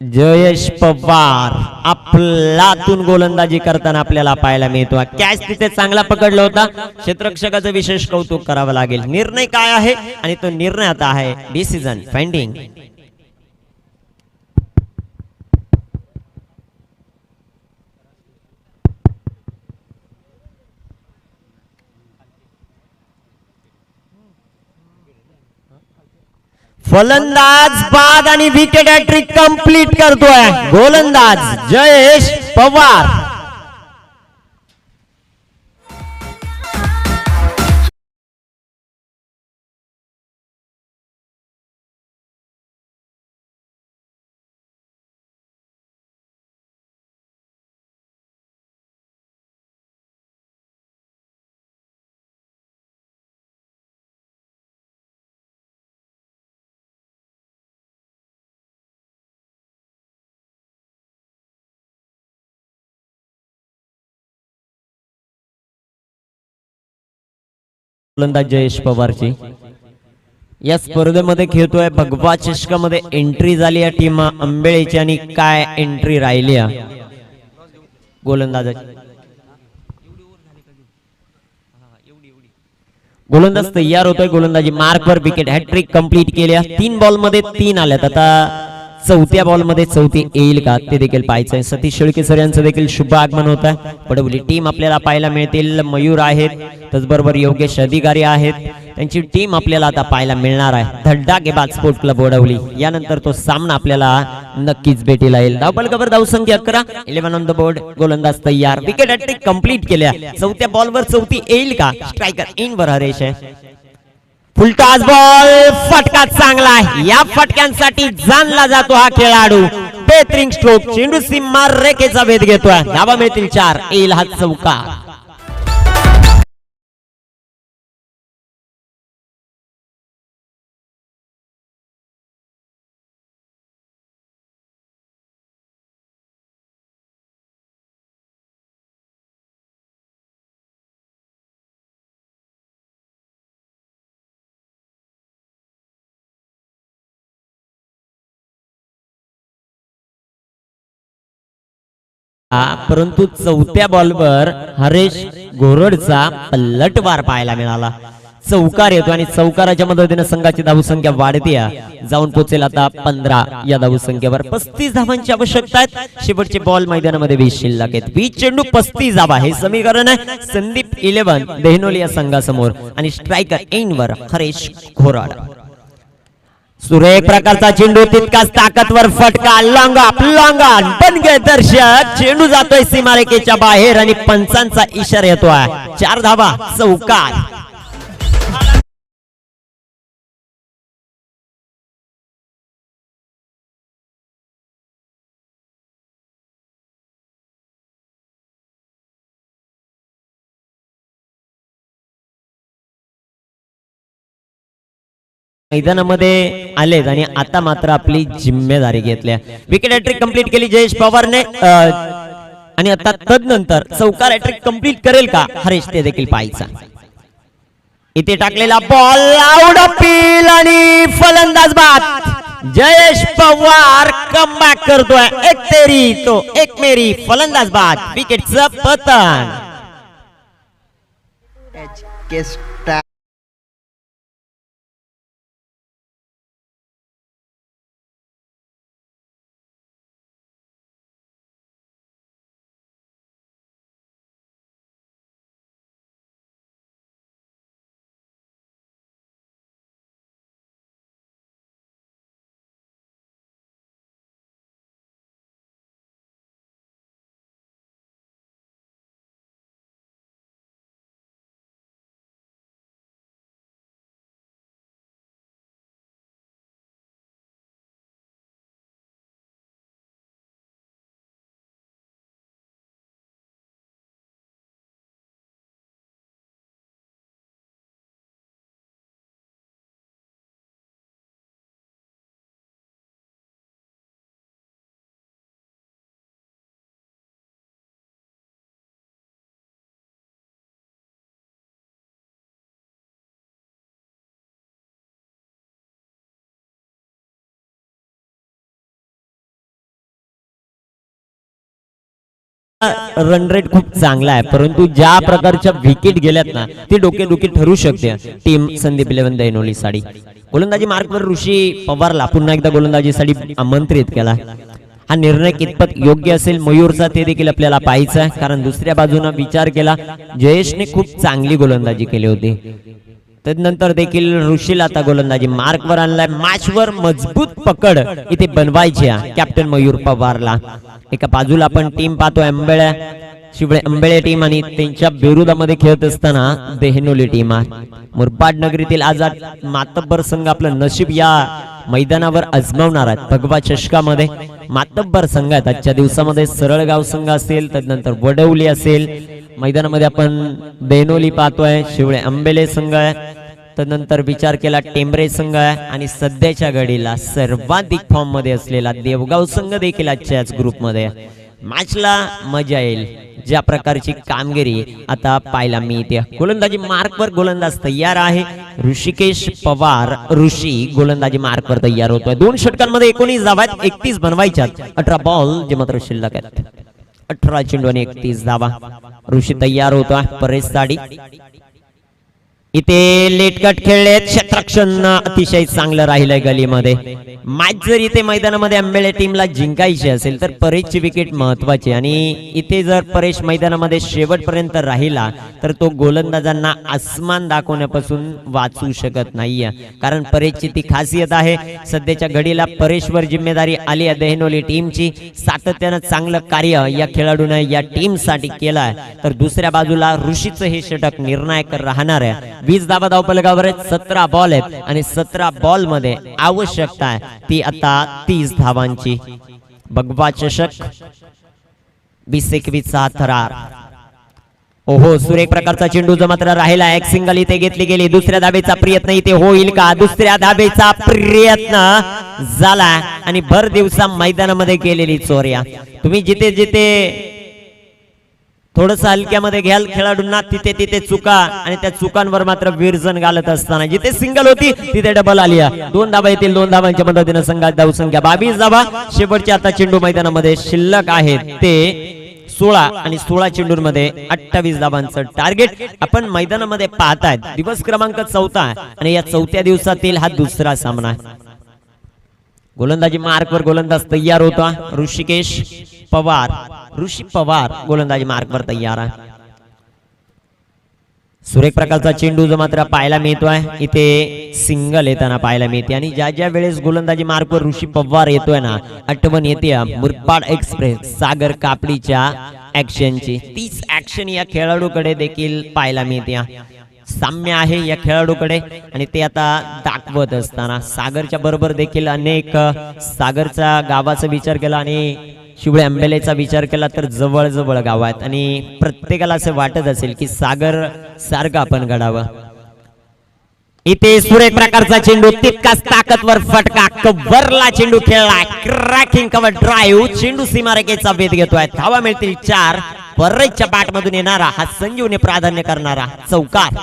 Speaker 2: जयेश पवार आपलातून गोलंदाजी करताना आपल्याला पाहायला मिळतो. कॅच तिथे चांगला पकडला होता. क्षेत्ररक्षकाचं विशेष कौतुक करावं लागेल. निर्णय काय आहे आणि तो निर्णय आता आहे डिसिजन फाइंडिंग. फलंदाज बाद आणि विकेट हॅट्रिक कंप्लीट करतोय गोलंदाज जयेश पवार. गोलंदाज जयेश पवारची या स्पर्धेमध्ये खेळतोय भगवा चषकामध्ये एंट्री झाली या टीम अंबेळेची आणि काय एंट्री राहिली गोलंदाजाची गोलंदाज तयार होतोय गोलंदाजी मार्कवर विकेट हॅट्रिक कंप्लीट केल्या 3 बॉल मध्ये 3 आल्यात आता चौथ्या बॉल मध्ये चौथी येईल का ते देखील पाहायचंय सतीश शेळके सर यांचं देखील शुभ आगमन होत आहे पडवली टीम आपल्याला पाहायला मिळतील मयूर आहेत त्याचबरोबर योगेश अधिकारी आहेत त्यांची टीम आपल्याला आता पाहायला मिळणार आहे धड्डाकेबाज स्पोर्ट क्लब वडवली यानंतर तो सामना आपल्याला नक्कीच भेटीला येईल धावपल कव्हर धावसंख्या 11 11 ऑन द बोर्ड गोलंदाज तयार विकेट हॅट्रिक कंप्लीट केल्या चौथ्या बॉलवर चौथी येईल का स्ट्रायकर इन वर हरेश आहे फुलटॉस बॉल फटका चांगला आहे या फटक्यांसाठी जाणला जातो हा खेळाडू बेहतरीन स्ट्रोक चेंडू सीमा रेखेचा भेद घेतोय धावा मिळतील 4 येईल हा चौका परंतु चौथ्या बॉलवर हरेश घोरडचा पलटवार पाहायला मिळाला चौकार येतो आणि चौकाराच्या मदतीने संघाची धावसंख्या वाढते जाऊन पोहोचेल आता 15 या धावसंख्येवर 35 धावांची आवश्यकता आहे शेवटचे बॉल मैदानामध्ये 20 शिल्लक आहेत 20 चेंडू 35 धावा हे समीकरण आहे संदीप 11 देहनोली या संघासमोर आणि स्ट्रायकर इनवर हरेश घोरड सुरेख प्रकारचा चेंडू तितकाच ताकदवर फटका लॉंग अप पण गे दर्शक चेंडू जातोय सीमारेखेच्या बाहेर आणि पंचांचा इशारा येतोय 4 धावा चौकार मैदानामध्ये आलेत आणि आता मात्र आपली जिम्मेदारी घेतल्या विकेट हॅट्रिक कंप्लीट केली जयेश पवारने आणि आता तदनंतर चौकार हॅट्रिक कंप्लीट करेल का हरेश ते देखील पाहायचा इथे टाकलेला बॉल आउट अपील आणि फलंदाज बाद जयेश पवार कमबॅक करतोय एक तेरी तो एक मेरी फलंदाज बाद विकेटचं पतन रन रेट खूप चांगला आहे परंतु ज्या प्रकारच्या विकेट गेल्यात ना ती डोकेदुखी ठरू शकते टीम संदीप 11 दैनोली साडी गोलंदाजी मार्कवर ऋषी पवारला पुन्हा एकदा गोलंदाजीसाठी आमंत्रित केला हा निर्णय कितपत योग्य असेल मयूरचा ते देखील आपल्याला पाहायचं आहे कारण दुसऱ्या बाजूने विचार केला जयेशने खूप चांगली गोलंदाजी केली होती तदनंतर देखील ऋषीला आता गोलंदाजी मार्कवर आणलाय मॅचवर मजबूत पकड इथे बनवायची कॅप्टन मयूर पवारला एका बाजूला आपण टीम पाहतो अंबेळे शिवळे अंबेळे टीम आणि त्यांच्या विरोधामध्ये खेळत असताना देहनोली टीम मुरबाड नगरीतील आझाद मातब्बर संघ आपलं नशीब या मैदानावर आजमावणार आहेत भगवा चषकामध्ये मातब्बर संघ आहेत आजच्या दिवसामध्ये सरळगाव संघ असेल तदनंतर वडवली असेल मैदानामध्ये आपण देहनोली पाहतोय शिवळे अंबेले संघ आहे तदनंतर विचार केला टेंबरे संघ आहे आणि सध्याच्या घडीला सर्वाधिक फॉर्म मध्ये असलेला देवगाव संघ देखील आजच्या ग्रुप मध्ये मॅचला मजा येईल ज्या प्रकारची कामगिरी आता पाहायला मिळते. गोलंदाजी मार्कवर गोलंदाज तयार आहे. ऋषिकेश पवार ऋषी गोलंदाजी मार्कवर तयार होतोय. 2 षटकांमध्ये 19 धावा आहेत, 31 बनवायच्यात. 18 बॉल जे मात्र शिल्लक आहेत. 18 चेंडू आणि 31 धावा. ऋषी तयार होतोय. परेश साडी इथे लेटकट खेळले. क्षेत्ररक्षण अतिशय चांगलं राहिलंय गलीमध्ये. मॅच जर इथे मैदानामध्ये आंबेले टीमला जिंकायची असेल तर परेशची विकेट महत्वाची, आणि इथे जर परेश मैदानामध्ये शेवटपर्यंत राहिला तर तो गोलंदाजांना आसमान दाखवण्यापासून वाचू शकत नाहीये. कारण परेशची ती खासियत आहे. सध्याच्या घडीला परेशवर जिम्मेदारी आली आहे देहनोली टीमची. सातत्यानं चांगलं कार्य या खेळाडूने या टीमसाठी केलंय. तर दुसऱ्या बाजूला ऋषीचं हे षटक निर्णायक राहणार आहे. 20 धावा धावफलकावर आहेत. 17 बॉल आहेत आणि 17 बॉल मध्ये आवश्यकता आहे ती आता 30 धावांची. भगवा चषक 20-21 चा थरार. ओहो, सुरेख प्रकारचा चेंडू जो मात्र राहिला. एक सिंगल इथे घेतली गेली. दुसऱ्या धाबेचा प्रयत्न इथे होईल का? दुसऱ्या धाबेचा प्रयत्न झाला आणि भर दिवसा मैदानामध्ये केलेली चोऱ्या. तुम्ही जिथे जिथे थोडस हलक्यामध्ये घ्याल खेळाडूंना तिथे तिथे चुका, आणि त्या चुकांवर मात्र विरजन घालत असताना जिथे सिंगल होती तिथे डबल आली. 2 धावा येतील. 2 धावांच्या मदतीने संघात धावसंख्या 22 धावा. शेवटचे आता चेंडू मैदानामध्ये शिल्लक आहेत ते 16 आणि 16 चेंडूंमध्ये 28 धावांचं टार्गेट आपण मैदानामध्ये पाहतायत. दिवस क्रमांक 4 आणि या 4थ्या दिवसातील हा दुसरा सामना. गोलंदाजी मार्कवर गोलंदाज तयार होता. ऋषिकेश पवार ऋषी पवार गोलंदाजी मार्कवर तयार आहे. सुरेख प्रकारचा चेंडू जो मात्र पाहायला मिळतोय. इथे सिंगल येताना पाहायला मिळते, आणि ज्या ज्या वेळेस गोलंदाजी मार्कवर ऋषी पवार येतोय ना, आठवण येते मुरबाड एक्सप्रेस सागर कापडीच्या ऍक्शनची. तीच ऍक्शन या खेळाडूकडे देखील पाहायला मिळते. साम्य आहे या खेळाडूकडे आणि ते आता दाखवत असताना सागरच्या बरोबर देखील अनेक सागरचा गावाचा विचार केला आणि शिवळे आंबेलेचा विचार केला तर जवळ जवळ गाव आहेत, आणि प्रत्येकाला असं वाटत असेल की सागर सारखं आपण घडावं. इथे सुरेख प्रकारचा चेंडू, तितकाच ताकदवर फटका, कव्हरला चेंडू खेळला. Cracking cover drive. चेंडू सीमारेखेचा वेध घेतोय. धावा मिळतील 4. परेशच्या बॅट मधून येणारा हा संजीवने प्राधान्य करणारा चौकार.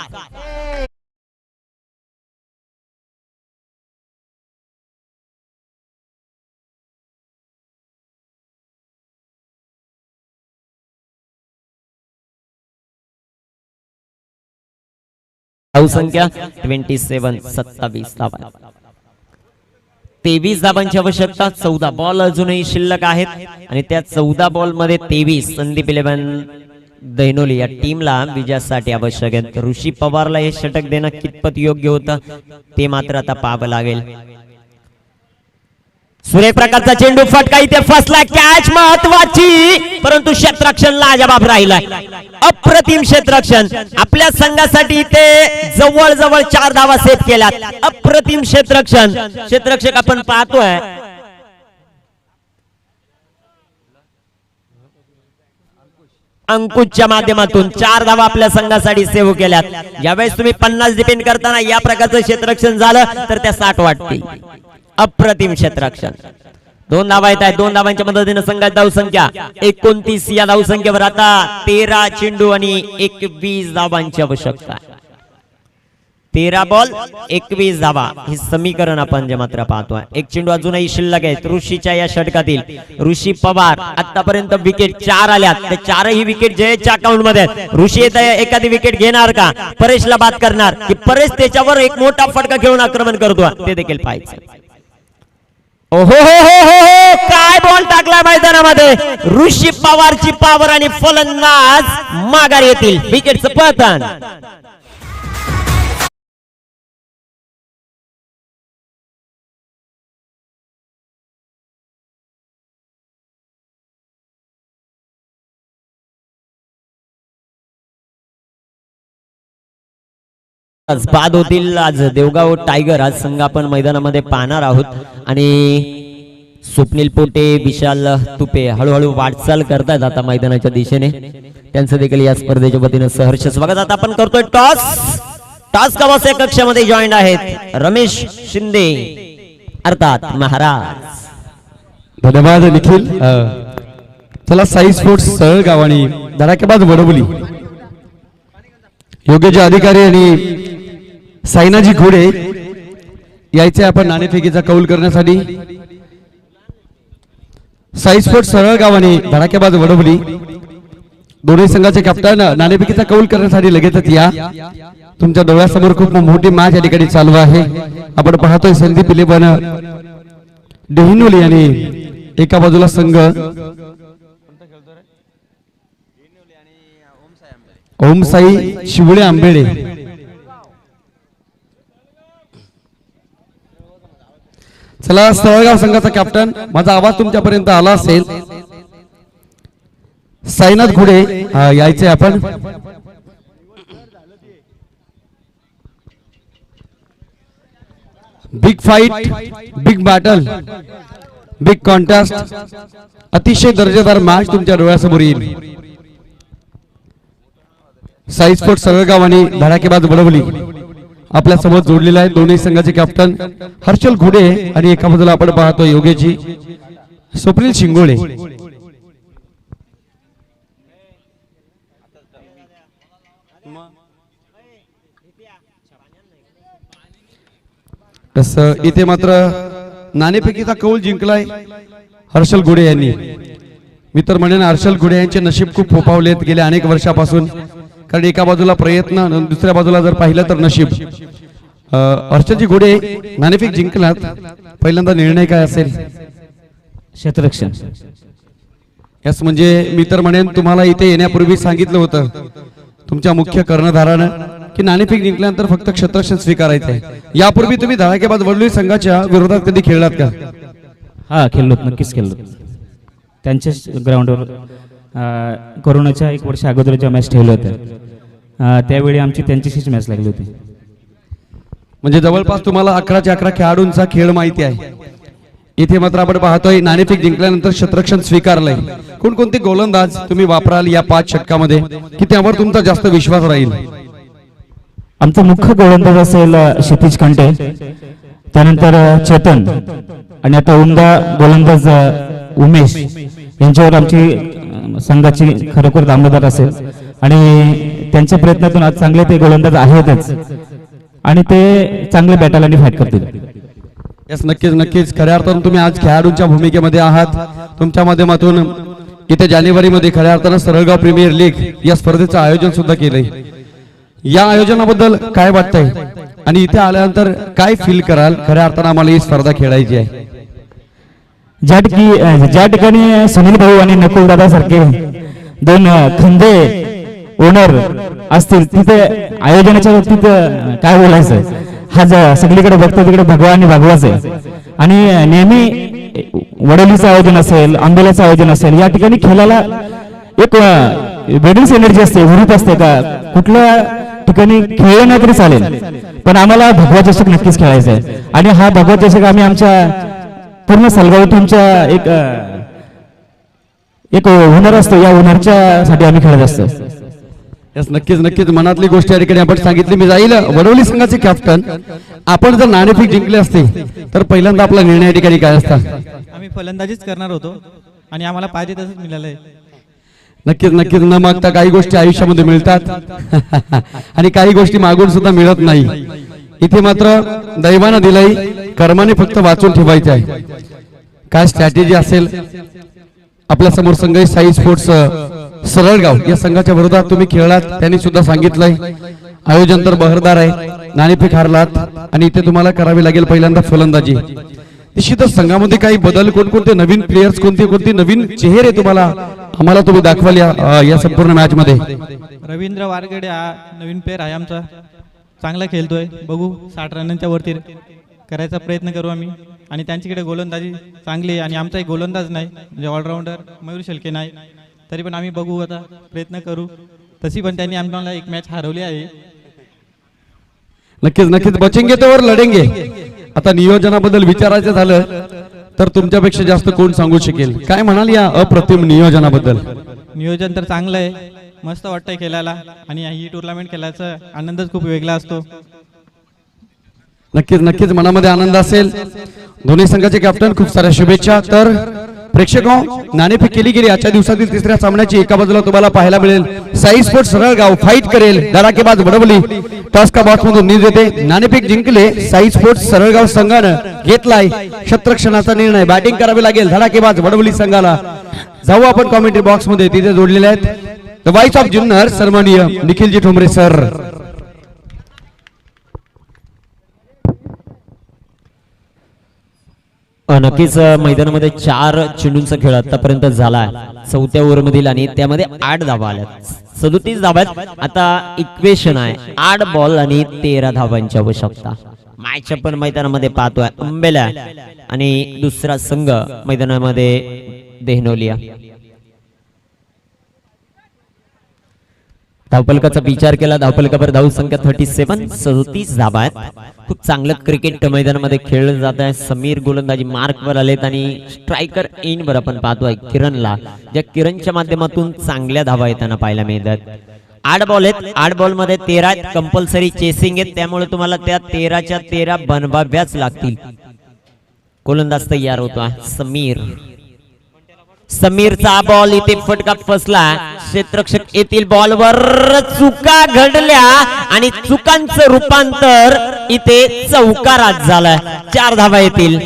Speaker 2: धावसंख्या 27 धावा. 23 धावांची आवश्यकता. 14 बॉल अजूनही शिल्लक आहेत आणि त्या 14 बॉल मध्ये 23 संदीप 11 दैनोली या टीमला विजयासाठी आवश्यक आहेत. ऋषी पवारला हे षटक देणं कितपत योग्य होतं ते मात्र आता पाहावं लागेल. सुरेख प्रकारचा चेंडू, फटका इथे फसला. कॅच महत्वाची, परंतु क्षेत्ररक्षण लाजवाब राहिलाय. अप्रतिम क्षेत्ररक्षण आपल्या संघासाठी इथे जवळ जवळ 4 धावा सेट केल्यात. अप्रतिम क्षेत्ररक्षण. क्षेत्ररक्षक आपण पाहतोय अंकुशच्या माध्यमातून 4 धावा आपल्या संघासाठी सेव्ह केल्यात. यावेळेस तुम्ही 50 डिपेंड करताना या प्रकारचं क्षेत्ररक्षण झालं तर त्या 60 वाटतील. अप्रतिम क्षेत्ररक्षण. 2 धावा येत आहेत. 2 धावांच्या मदतीने संघात धावसंख्या 29. या धावसंख्येवर आता 13 चेंडू आणि 21 धावांची आवश्यकता. 13 बॉल 21 धावा हे समीकरण आपण जे मात्र पाहतोय. एक चेंडू अजूनही शिल्लक आहे ऋषीच्या या षटकातील. ऋषी पवार आतापर्यंत विकेट 4 आल्यात. त्या 4ही विकेट जयच्या अकाउंट मध्ये. ऋषी एखादी विकेट घेणार का? परेशला बाद करणार की परेश त्याच्यावर एक मोठा फटका घेऊन आक्रमण करतो ते देखील पाहायचं. ओहो हो हो हो, काय बॉल टाकला मैदानामध्ये. ऋषी पवारची पावर आणि फलंदाज माघार येतील. विकेटचं पतन. बाद होतील. आज देवगाव टायगर आज संघ आपण मैदानामध्ये पाहणार आहोत आणि स्वप्नील पोटे, विशाल तुपे हळूहळू वाटचाल करतायत आता मैदानाच्या दिशेने. त्यांचं देखील या स्पर्धेच्या वतीने सहर्ष स्वागत आता आपण करतोय. टॉस कवासे कक्षामध्ये जॉईन आहेत रमेश शिंदे अर्थात महाराज.
Speaker 3: धन्यवाद निखिल.
Speaker 1: चला साई स्पोर्ट्स सळगाव आणि धडाकेबाज वडवली योग्य अधिकारी आणि सायनाजी घोडे यायचे आपण नाणेफेकीचा कौल करण्यासाठी. साई स्पोर्ट्स सळगाव आणि धडाकेबाज वडवली दोन्ही संघाचे कॅप्टन नाणेफेकीचा कौल करण्यासाठी लगेचच या. तुमच्या डोळ्यासमोर खूप मोठी मॅच या ठिकाणी चालू आहे. आपण पाहतोय संदीप इलेवन डेहिनोली आणि एका बाजूला संघ ओमसाई शिवळे आंबेडे. चला सळगाव संघाचा कॅप्टन, माझा आवाज तुमच्यापर्यंत आला असेल. साईनाथ घुडे यायचे आपण. Big fight, big battle, big contest, अतिशय दर्जेदार मॅच तुमच्या डोळ्यासमोर येईल. साई स्पोर्ट्स सळगाव आणि धडाकेबाज वडवली आपल्या सोबत जोडलेला आहे. दोन्ही संघाचे कॅप्टन हर्षल घुडे आणि एका बाजूला आपण पाहतो योगेजी स्वप्नील शिंगोळे. तसं इथे मात्र नाणेफेकीचा कौल जिंकलाय हर्षल घुडे यांनी. मी तर म्हणेन हर्षल घुडे यांचे नशीब खूप फोपावलेत गेल्या अनेक वर्षापासून. कारण एका बाजूला प्रयत्न, दुसऱ्या बाजूला जर पाहिलं तर नशीब. हर्षलजी घुडे नाणेफेक जिंकलात, पहिल्यांदा निर्णय काय असेल?
Speaker 2: क्षेत्ररक्षण.
Speaker 1: यस, म्हणजे मी तर म्हणेन तुम्हाला इथे येण्यापूर्वी सांगितलं होतं तुमच्या मुख्य कर्णधारानं की नाणेफेक जिंकल्यानंतर फक्त क्षेत्ररक्षण स्वीकारायचं आहे. यापूर्वी तुम्ही धडाकेबाज वडवली संघाच्या विरोधात कधी खेळलात का?
Speaker 3: हा, खेळलो, नक्कीच खेळलो. त्यांच्याच ग्राउंडवर कोरोनाच्या 1 वर्ष अगोदर ज्या मॅच ठेवल्या होत्या त्यावेळी आमची त्यांच्याशीच मॅच लागली होती.
Speaker 1: म्हणजे जवळपास तुम्हाला 11च्या 11 खेळाडूंचा खेळ माहिती आहे. इथे मात्र आपण पाहतोय नाणेफेक जिंकल्यानंतर क्षेत्ररक्षण स्वीकारलंय. कोणकोणते गोलंदाज तुम्ही वापराल या 5 षटकामध्ये की त्यावर तुमचा जास्त विश्वास राहील?
Speaker 3: आमचा मुख्य गोलंदाज असेल क्षितिज कंटे, त्यानंतर चेतन, आणि आता उमदा गोलंदाज उमेश यांच्यावर आमची संघाची खरोखर दामोदर असेल. आणि त्यांच्या प्रयत्नातून आज चांगले ते गोलंदाज आहेतच आणि ते चांगले बॅटल आणि फाईट करतील.
Speaker 1: यस, नक्कीच नक्कीच. खऱ्या अर्थानं तुम्ही आज खेळाडूंच्या भूमिकेमध्ये आहात. तुमच्या माध्यमातून इथे जानेवारीमध्ये खऱ्या अर्थानं सळगाव प्रीमियर लीग या स्पर्धेचं आयोजन सुद्धा केलंय. या आयोजनाबद्दल काय वाटतंय आणि इथे आल्यानंतर काय फील कराल? खऱ्या अर्थानं आम्हाला ही स्पर्धा खेळायची आहे.
Speaker 3: ज्या ठिकाणी सुनील भाऊ आणि नकुल दादा सारखे 2 खंदे ओनर असतील तिथे आयोजनाच्या बाबतीत काय बोलायचं? हा सगळीकडे बघतो तिकडे भगवा आणि भगवाच आहे. आणि नेहमी वडोलीचं आयोजन असेल, आंबेलाचं आयोजन असेल, या ठिकाणी खेळायला एक वेगळीच एनर्जी असते, हुरूप असते. का कुठल्या ठिकाणी खेळलं नाही तरी चालेल, पण आम्हाला भगवा चषक नक्कीच खेळायचा आहे. आणि हा भगवा चषक आम्ही आमच्या पूर्ण सलगाव टीमच्या एक हुनर असतो, या हुनरच्या साठी आम्ही खेळत असतो.
Speaker 1: यस, नक्कीच नक्कीच. मनातली गोष्ट या ठिकाणी आपण सांगितली. मी जाईल वडवली संघाचे कॅप्टन, आपण जर नाणेफेक जिंकले असते तर पहिल्यांदा आपला निर्णय या ठिकाणी काय असता?
Speaker 4: आम्ही फलंदाजीच करणार होतो आणि आम्हाला पाहिजे तसंच मिळालंय.
Speaker 1: नक्कीच नक्कीच. न मागता काही गोष्टी आयुष्यामध्ये मिळतात आणि काही गोष्टी मागून सुद्धा मिळत नाही. इथे मात्र दैवानं दिलंय, कर्माने फक्त वाचून ठेवायचे आहे. काय स्ट्रॅटेजी असेल? आपल्या समोर संघ साई स्पोर्ट्स सरळगाव या संघाच्या विरोधात तुम्ही खेळलात, त्यांनी सुद्धा सांगितलंय आयोजन तर बहरदार आहे. नाणेफेक हारलात आणि इथे तुम्हाला करावी लागेल पहिल्यांदा फलंदाजी. निश्चितच संघामध्ये काही बदल, कोणकोणते नवीन प्लेयर्स, कोणते नवीन चेहरे तुम्हाला आम्हाला तुम्ही दाखवाल या संपूर्ण मॅच मध्ये?
Speaker 4: रवींद्र वारगडे हा नवीन प्लेअर आहे आमचा, चांगला खेळतोय. बघू 60 रनांच्या वरती करायचा प्रयत्न करू आम्ही. आणि त्यांच्याकडे गोलंदाजी चांगली आहे आणि आमचा एक गोलंदाज नाही, म्हणजे ऑलराऊंडर मयूर शेळके नाही, तरी पण आम्ही बघू, आता प्रयत्न करू. तशी पण त्यांनी आम्हाला एक मॅच हरवली आहे.
Speaker 1: नक्कीच नक्कीच. बचेंगे तर लढेंगे. आता नियोजनाबद्दल विचारायचं झालं तर तुमच्यापेक्षा जास्त कोण सांगू शकेल? काय म्हणाल या अप्रतिम नियोजनाबद्दल?
Speaker 4: नियोजन तर चांगलं आहे, मस्त वाटतंय खेळायला आणि ही टुर्नामेंट खेळायचा आनंदच खूप वेगळा असतो.
Speaker 1: नक्कीच नक्कीच. मनामध्ये आनंद असेल. दोन्ही संघाचे कॅप्टन खूप साऱ्या शुभेच्छा. तर प्रेक्षको, नाणेफेक केली गेली आजच्या दिवसातील तिसऱ्या सामन्याची. एका बाजूला तुम्हाला पाहायला मिळेल साई स्पोर्ट्स सरळगाव फाईट करेल, धडाकेबाज वडवली टॉस का बॉक्स मधून न्यूज येते. नाणेफेक जिंकले साई स्पोर्ट्स सरळगाव संघानं, घेतलाय क्षेत्ररक्षणाचा निर्णय. बॅटिंग करावी लागेल धडाकेबाज वडवली संघाला. जाऊ आपण कॉमेंट्री बॉक्स मध्ये, तिथे जोडलेले आहेत द वाईस ऑफ जुन्नर सन्माननीय निखिलजी ठोंबरे सर.
Speaker 2: नक्कीच मैदानामध्ये 4 चेंडूंचा खेळ आतापर्यंत झाला. चौथ्या ओव्हर मधील आणि त्यामध्ये 8 धावा आल्या. 37 धाव्यात आता इक्वेशन आहे 8 बॉल आणि 13 धावांची आवश्यकता. मॅच आपण मैदानामध्ये पाहतोय अंबेला आणि दुसरा संघ मैदानामध्ये देहनोलिया. धावफलकाचा विचार केला, धावफलकावर धाव संख्या 37, 37 धावा आहेत. खूप चांगलं क्रिकेट मैदानामध्ये खेळलं जात आहे. समीर गोलंदाजी मार्कवर आलेत आणि स्ट्रायकर इनवर आपण पाहतोय किरणला, ज्या किरणच्या माध्यमातून चांगल्या धावा येताना पाहायला मिळतात. 8 बॉल आहेत, 8 बॉल मध्ये 13 कंपल्सरी चेसिंग आहेत, त्यामुळे तुम्हाला त्या 13च्या 13 बनवाव्याच लागतील. गोलंदाज तयार होतो समीर. समीरचा बॉल इथे फटका फसला. क्षेत्ररक्षक येथील बॉलवर चुका घडल्या आणि चुकांचं रूपांतर इथे चौकारात झालं. 4 धावा येतील.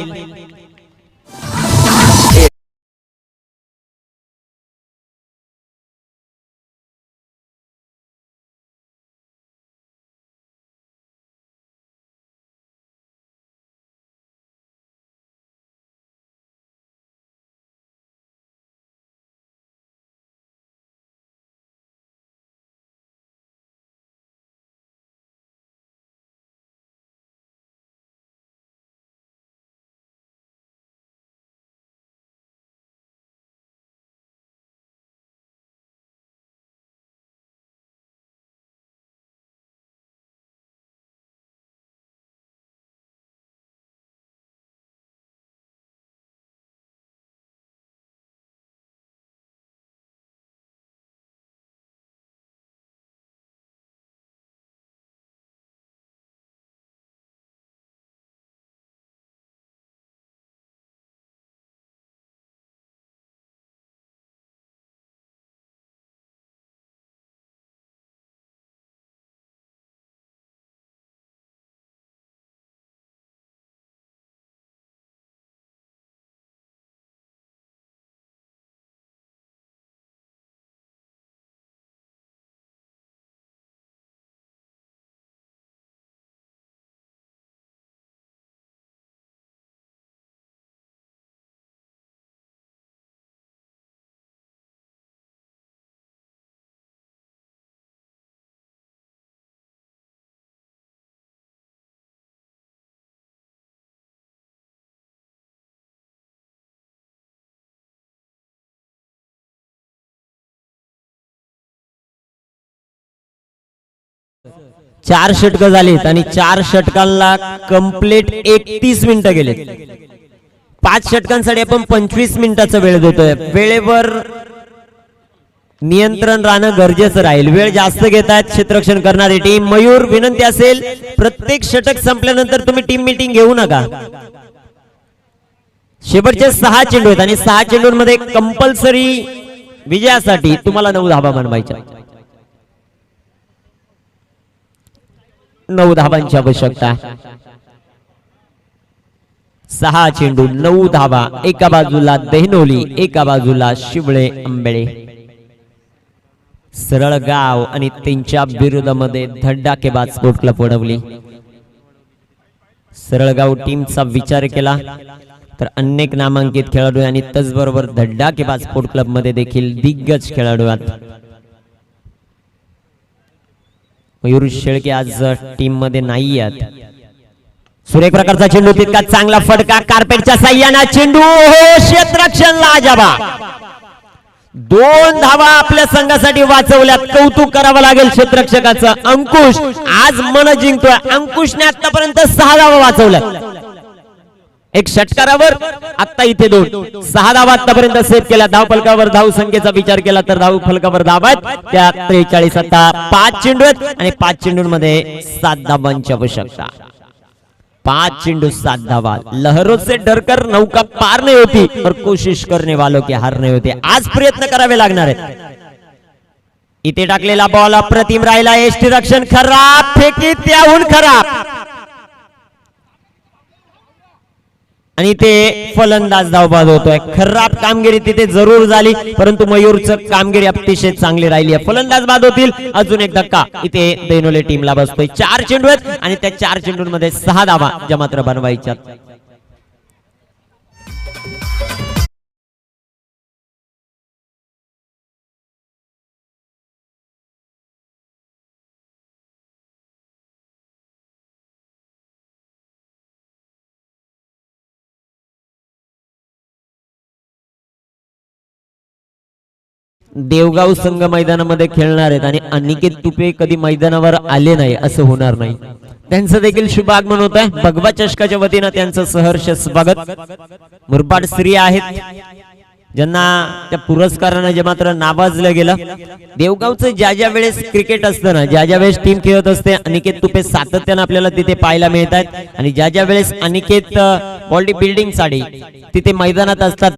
Speaker 2: चार षटकं झालीत आणि 4 षटकांना कंप्लीट 31 मिनिटं गेलेत. 5 षटकांसाठी आपण 25 मिनिटाचा वेळ देतोय. वेळेवर नियंत्रण राहणं गरजेचं राहील. वेळ जास्त घेतात क्षेत्ररक्षण करणारी टीम. मयूर, विनंती असेल प्रत्येक षटक संपल्यानंतर तुम्ही टीम मीटिंग घेऊ नका. शेवटचे 6 चेंडू आहेत आणि 6 चेंडूंमध्ये कंपल्सरी विजयासाठी तुम्हाला 9 धावा बनवायच्या. 9 धावांची आवश्यकता. 6 चेंडू 9 धावा. एका बाजूला देहनोली, एका बाजूला शिवळे अंबेळे. सरळगाव आणि त्यांच्या विरोधामध्ये धडाकेबाज स्पोर्ट क्लब वडवली. सरळगाव टीमचा विचार केला तर अनेक नामांकित खेळाडू आणि त्याचबरोबर धडाकेबाज स्पोर्ट क्लब मध्ये देखील दिग्गज खेळाडू आहेत. मयूर शेळके आज टीम मध्ये नाही आहेत. सुरेख प्रकारचा चेंडू, तितका चांगला फटका कार्पेटच्या साह्याने चेंडू. क्षेत्ररक्षण लाजवाब. 2 धावा आपल्या संघासाठी वाचवल्यात. कौतुक करावं लागेल क्षेत्ररक्षकाचं. अंकुश आज मन जिंकतोय. अंकुशने आतापर्यंत 6 धावा वाचवल्यात. एक षटकारावर आता इथे 2. 6 धावा आतापर्यंत सेव्ह केल्या. धाव फलकावर धाव संख्येचा विचार केला तर धाव फलकावर धावा आहेत त्या 43. आता 5 चेंडू आहेत आणि 5 चेंडूंमध्ये 7 धावांची आवश्यकता. 5 चेंडू 7 धावा। लहरों से डरकर नौका पार नहीं होती और कोशिश करने वालों की हार नहीं होती। आज प्रयत्न करावे लागणार आहेत। इथे टाकलेला बॉल अप्रतिम राहिला, एष्टी रक्षण खराब, फेकी त्याहून खराब आणि ते फलंदाज धावबाद होतोय। खराब कामगिरी तिथे जरूर झाली, परंतु मयूरचं कामगिरी अतिशय चांगली राहिली आहे। फलंदाज बाद होतील, अजून एक धक्का इथे दैनोले टीमला बसतोय। 4 चेंडू आहेत आणि त्या 4 चेंडूंमध्ये 6 धावा ज्या मात्र बनवायच्यात। देवगाव संघ मैदानामध्ये खेळणार आहेत आणि अनिकेत तुपे कधी मैदानावर आले नाही असं होणार नाही। त्यांचं देखील शुभ आगमन होत आहे। भगवा चषकाच्या वतीनं त्यांचं सहर्ष स्वागत। मुरबाड स्त्रिया आहेत ज्यांना त्या पुरस्काराने जे मात्र नावाजलं गेलं। देवगावचं ज्या ज्या वेळेस क्रिकेट असतं ना, ज्या ज्या वेळेस टीम खेळत असते, अनिकेत तुपे सातत्यानं आपल्याला तिथे पाहायला मिळतात आणि ज्या ज्या वेळेस अनिकेत बॉडी बिल्डिंग साठी तिथे मैदानात असतात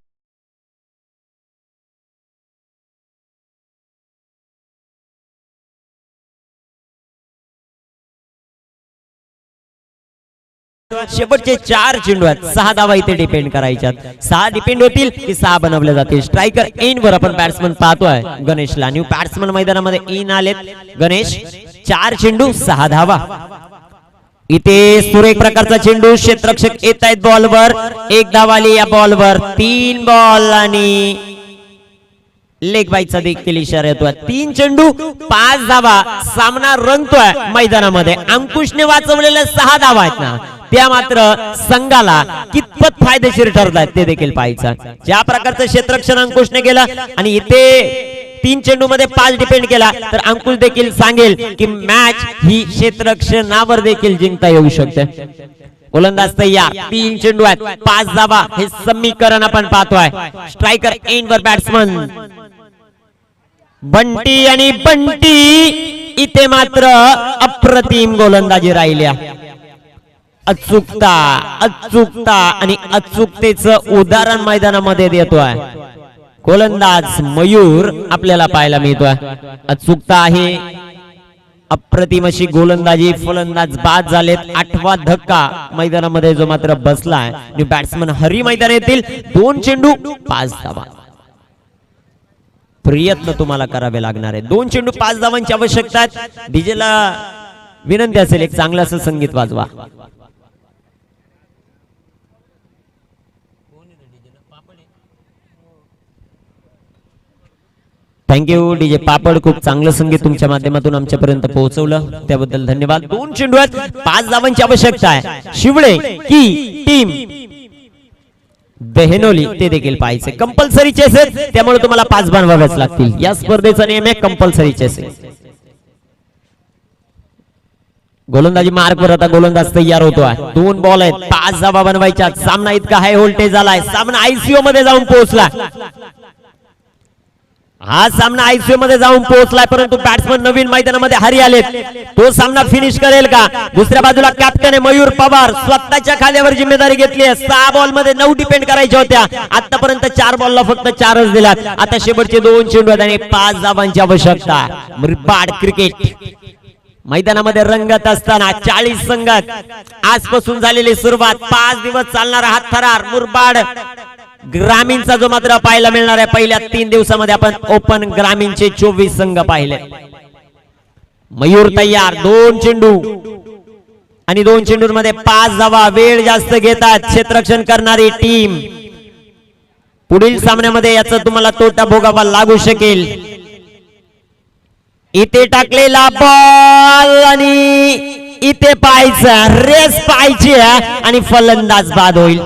Speaker 2: शेवटचे 4 चेंडू आहेत, 6 धावा इथे डिपेंड करायच्यात। 6 डिपेंड होतील की 6 बनवले जातील। स्ट्रायकर इन वर आपण बॅट्समन पाहतोय गणेशला। न्यू बॅट्समन मैदानामध्ये इन आलेत गणेश। 4 चेंडू 6 धावा। इथे सुरेख प्रकारचा चेंडू, क्षेत्ररक्षक येत आहेत बॉलवर, 1 धाव आली या बॉलवर। 3 बॉल आणि लेग बाईचा देखील इशारा येतोय। 3 चेंडू 5 धावा, सामना रंगतोय मैदानामध्ये। अंकुशने वाचवलेल्या 6 धावा आहेत ना, त्या मात्र संघाला कितपत फायदेशीर ठरतात ते देखील पाहायचं। ज्या प्रकारचं क्षेत्ररक्षण अंकुशने केलं आणि इथे 3 चेंडू मध्ये 5 डिपेंड केला तर अंकुश देखील सांगेल की मॅच ही क्षेत्ररक्षणावर देखील जिंकता येऊ शकते। गोलंदाज तयार, 3 चेंडू आहेत, 5 धावा, हे समीकरण आपण पाहतोय। स्ट्रायकर इन वर बॅट्समन बंटी आणि बंटी इथे मात्र अप्रतिम गोलंदाजी राहिल्या। अचूकता अचूकता आणि अचूकतेचं उदाहरण मैदानामध्ये देतोय गोलंदाज मयूर आपल्याला पाहायला मिळतोय। अचूकता आहे, अप्रतिम अशी गोलंदाजी। फलंदाज बाद झालेत, 8वा धक्का मैदानामध्ये जो मात्र बसलाय। बॅट्समन हरी मैदान येतील, 2 चेंडू 5 धावा। प्रयत्न तुम्हाला करावे लागणार आहे। 2 चेंडू 5 धावांची आवश्यकता आहे। डीजेला विनंती असेल एक चांगलं असं संगीत वाजवा। थँक्यू डीजे पापड, खूप चांगलं संगीत तुमच्या माध्यमातून आमच्यापर्यंत पोहोचवलं त्याबद्दल धन्यवाद। 2 चेंडू आहेत, 5 धावांची आवश्यकता आहे। शिवळे की टीम दहेनोली ते देखील पाहायचे। कंपल्सरी चेसेस, त्यामुळे तुम्हाला 5 बनवावेच लागतील। या स्पर्धेचा नियम आहे कंपल्सरी चेसेस। गोलंदाजी मार्क वर आता गोलंदाज तयार होतोय। 2 बॉल आहेत, 5 धावा बनवायच्या। सामना इतका हाय व्होल्टेज झालाय, सामना आयसीयू मध्ये जाऊन पोहोचला। हा सामना आयसीयू मध्ये जाऊन पोहोचलाय, परंतु बॅट्समन नवीन मैदानामध्ये हरी आलेत। तो सामना फिनिश करेल का? दुसऱ्या बाजूला कॅप्टन आहे मयूर पवार, स्वतःच्या खांद्यावर जिम्मेदारी घेतली आहे। 6 बॉल मध्ये 9 डिपेंड करायच्या होत्या, आतापर्यंत 4 बॉलला फक्त 4च दिलात। आता शेवटचे 2 चेंडू आहेत आणि 5 धावांची आवश्यकता। मुरबाड क्रिकेट मैदानामध्ये रंगत असताना 40 संघात आजपासून झालेली सुरुवात, 5 दिवस चालणारा हा थरार मुरबाड ग्रामीणचा जो मात्र पाहायला मिळणार आहे। पहिल्या 3 दिवसामध्ये आपण ओपन ग्रामीणचे 24 संघ पाहिले। मयूर तयार, 2 चेंडू आणि 2 चेंडूंमध्ये 5 धावा। वेळ जास्त घेतात क्षेत्ररक्षण करणारी टीम। पुढील सामन्यामध्ये याचा तुम्हाला तोटा भोगावा लागू शकेल। इथे टाकलेला बॉल आणि इथे पाहायचा, रेस पाहायची आणि फलंदाज बाद होईल।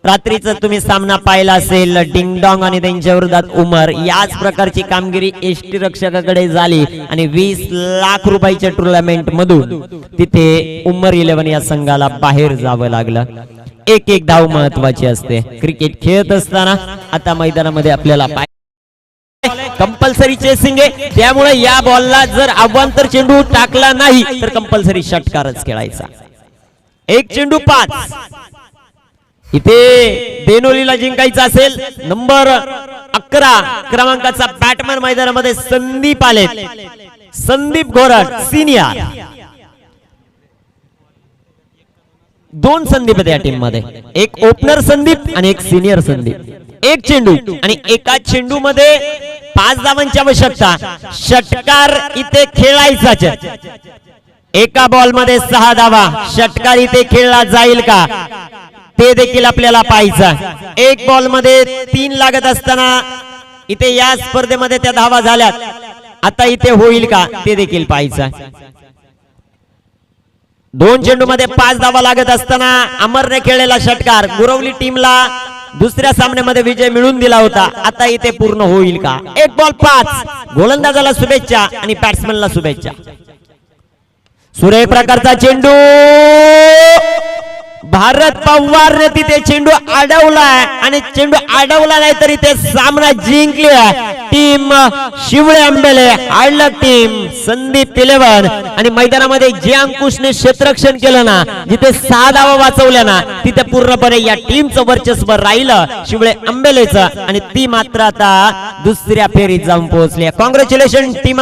Speaker 2: रात्रीचा तुम्ही सामना पाहिला असेल, डिंगडॉंग आणि त्यांच्या विरोधात उमर। याच प्रकारची कामगिरी एसटी रक्षकाकडे झाली आणि 20 लाख रुपयाच्या टुर्नामेंट मधून तिथे उमर 11 या संघाला बाहेर जावं लागलं। एक धाव महत्वाची असते क्रिकेट खेळत असताना। आता मैदानामध्ये आपल्याला कंपल्सरी चेसिंग आहे, त्यामुळे या बॉलला जर अवांतर चेंडू टाकला नाही तर कंपल्सरी षटकारच खेळायचा। एक चेंडू 5. इथे बेनोलीला जिंकायचं असेल. नंबर 11 क्रमांकाचा बॅटमॅन मैदानामध्ये संदीप आले. संदीप घोरट सिनियर. 2 संदीप आहेत या टीम मध्ये. एक ओपनर संदीप आणि एक सिनियर संदीप. एक चेंडू आणि एका चेंडू मध्ये 5 धावांची आवश्यकता. षटकार इथे खेळायचाच. एका बॉल मध्ये 6 धावा. षटकार इथे खेळला जाईल का ते देखील आपल्याला पाहायचं. एक बॉल मध्ये 3 लागत असताना इथे या स्पर्धेमध्ये त्या धावा झाल्यात. आता इथे होईल का ते देखील पाहायचं. 2 चेंडू मध्ये 5 धावा लागत असताना अमरने खेळलेला षटकार गुरवली टीमला दुसऱ्या सामन्यामध्ये विजय मिळवून दिला होता. आता इथे पूर्ण होईल का. एक बॉल 5. गोलंदाजाला शुभेच्छा आणि बॅट्समनला शुभेच्छा. सुरेख प्रकारचा चेंडू. भारत पवारने तिथे चेंडू अडवलाय आणि चेंडू अडवला नाही तरी ते सामना जिंकले. टीम शिवळे आंबेले आडलक टीम संदीप 11 आणि मैदानामध्ये जे अंकुशने क्षेत्ररक्षण केलं ना, जिथे 6 धावा वाचवल्या ना, तिथे पूर्णपणे या टीमचं वर्चस्व राहिलं शिवळे आंबेलेचं आणि ती मात्र आता दुसऱ्या फेरीत जाऊन पोहोचली. Congratulation team.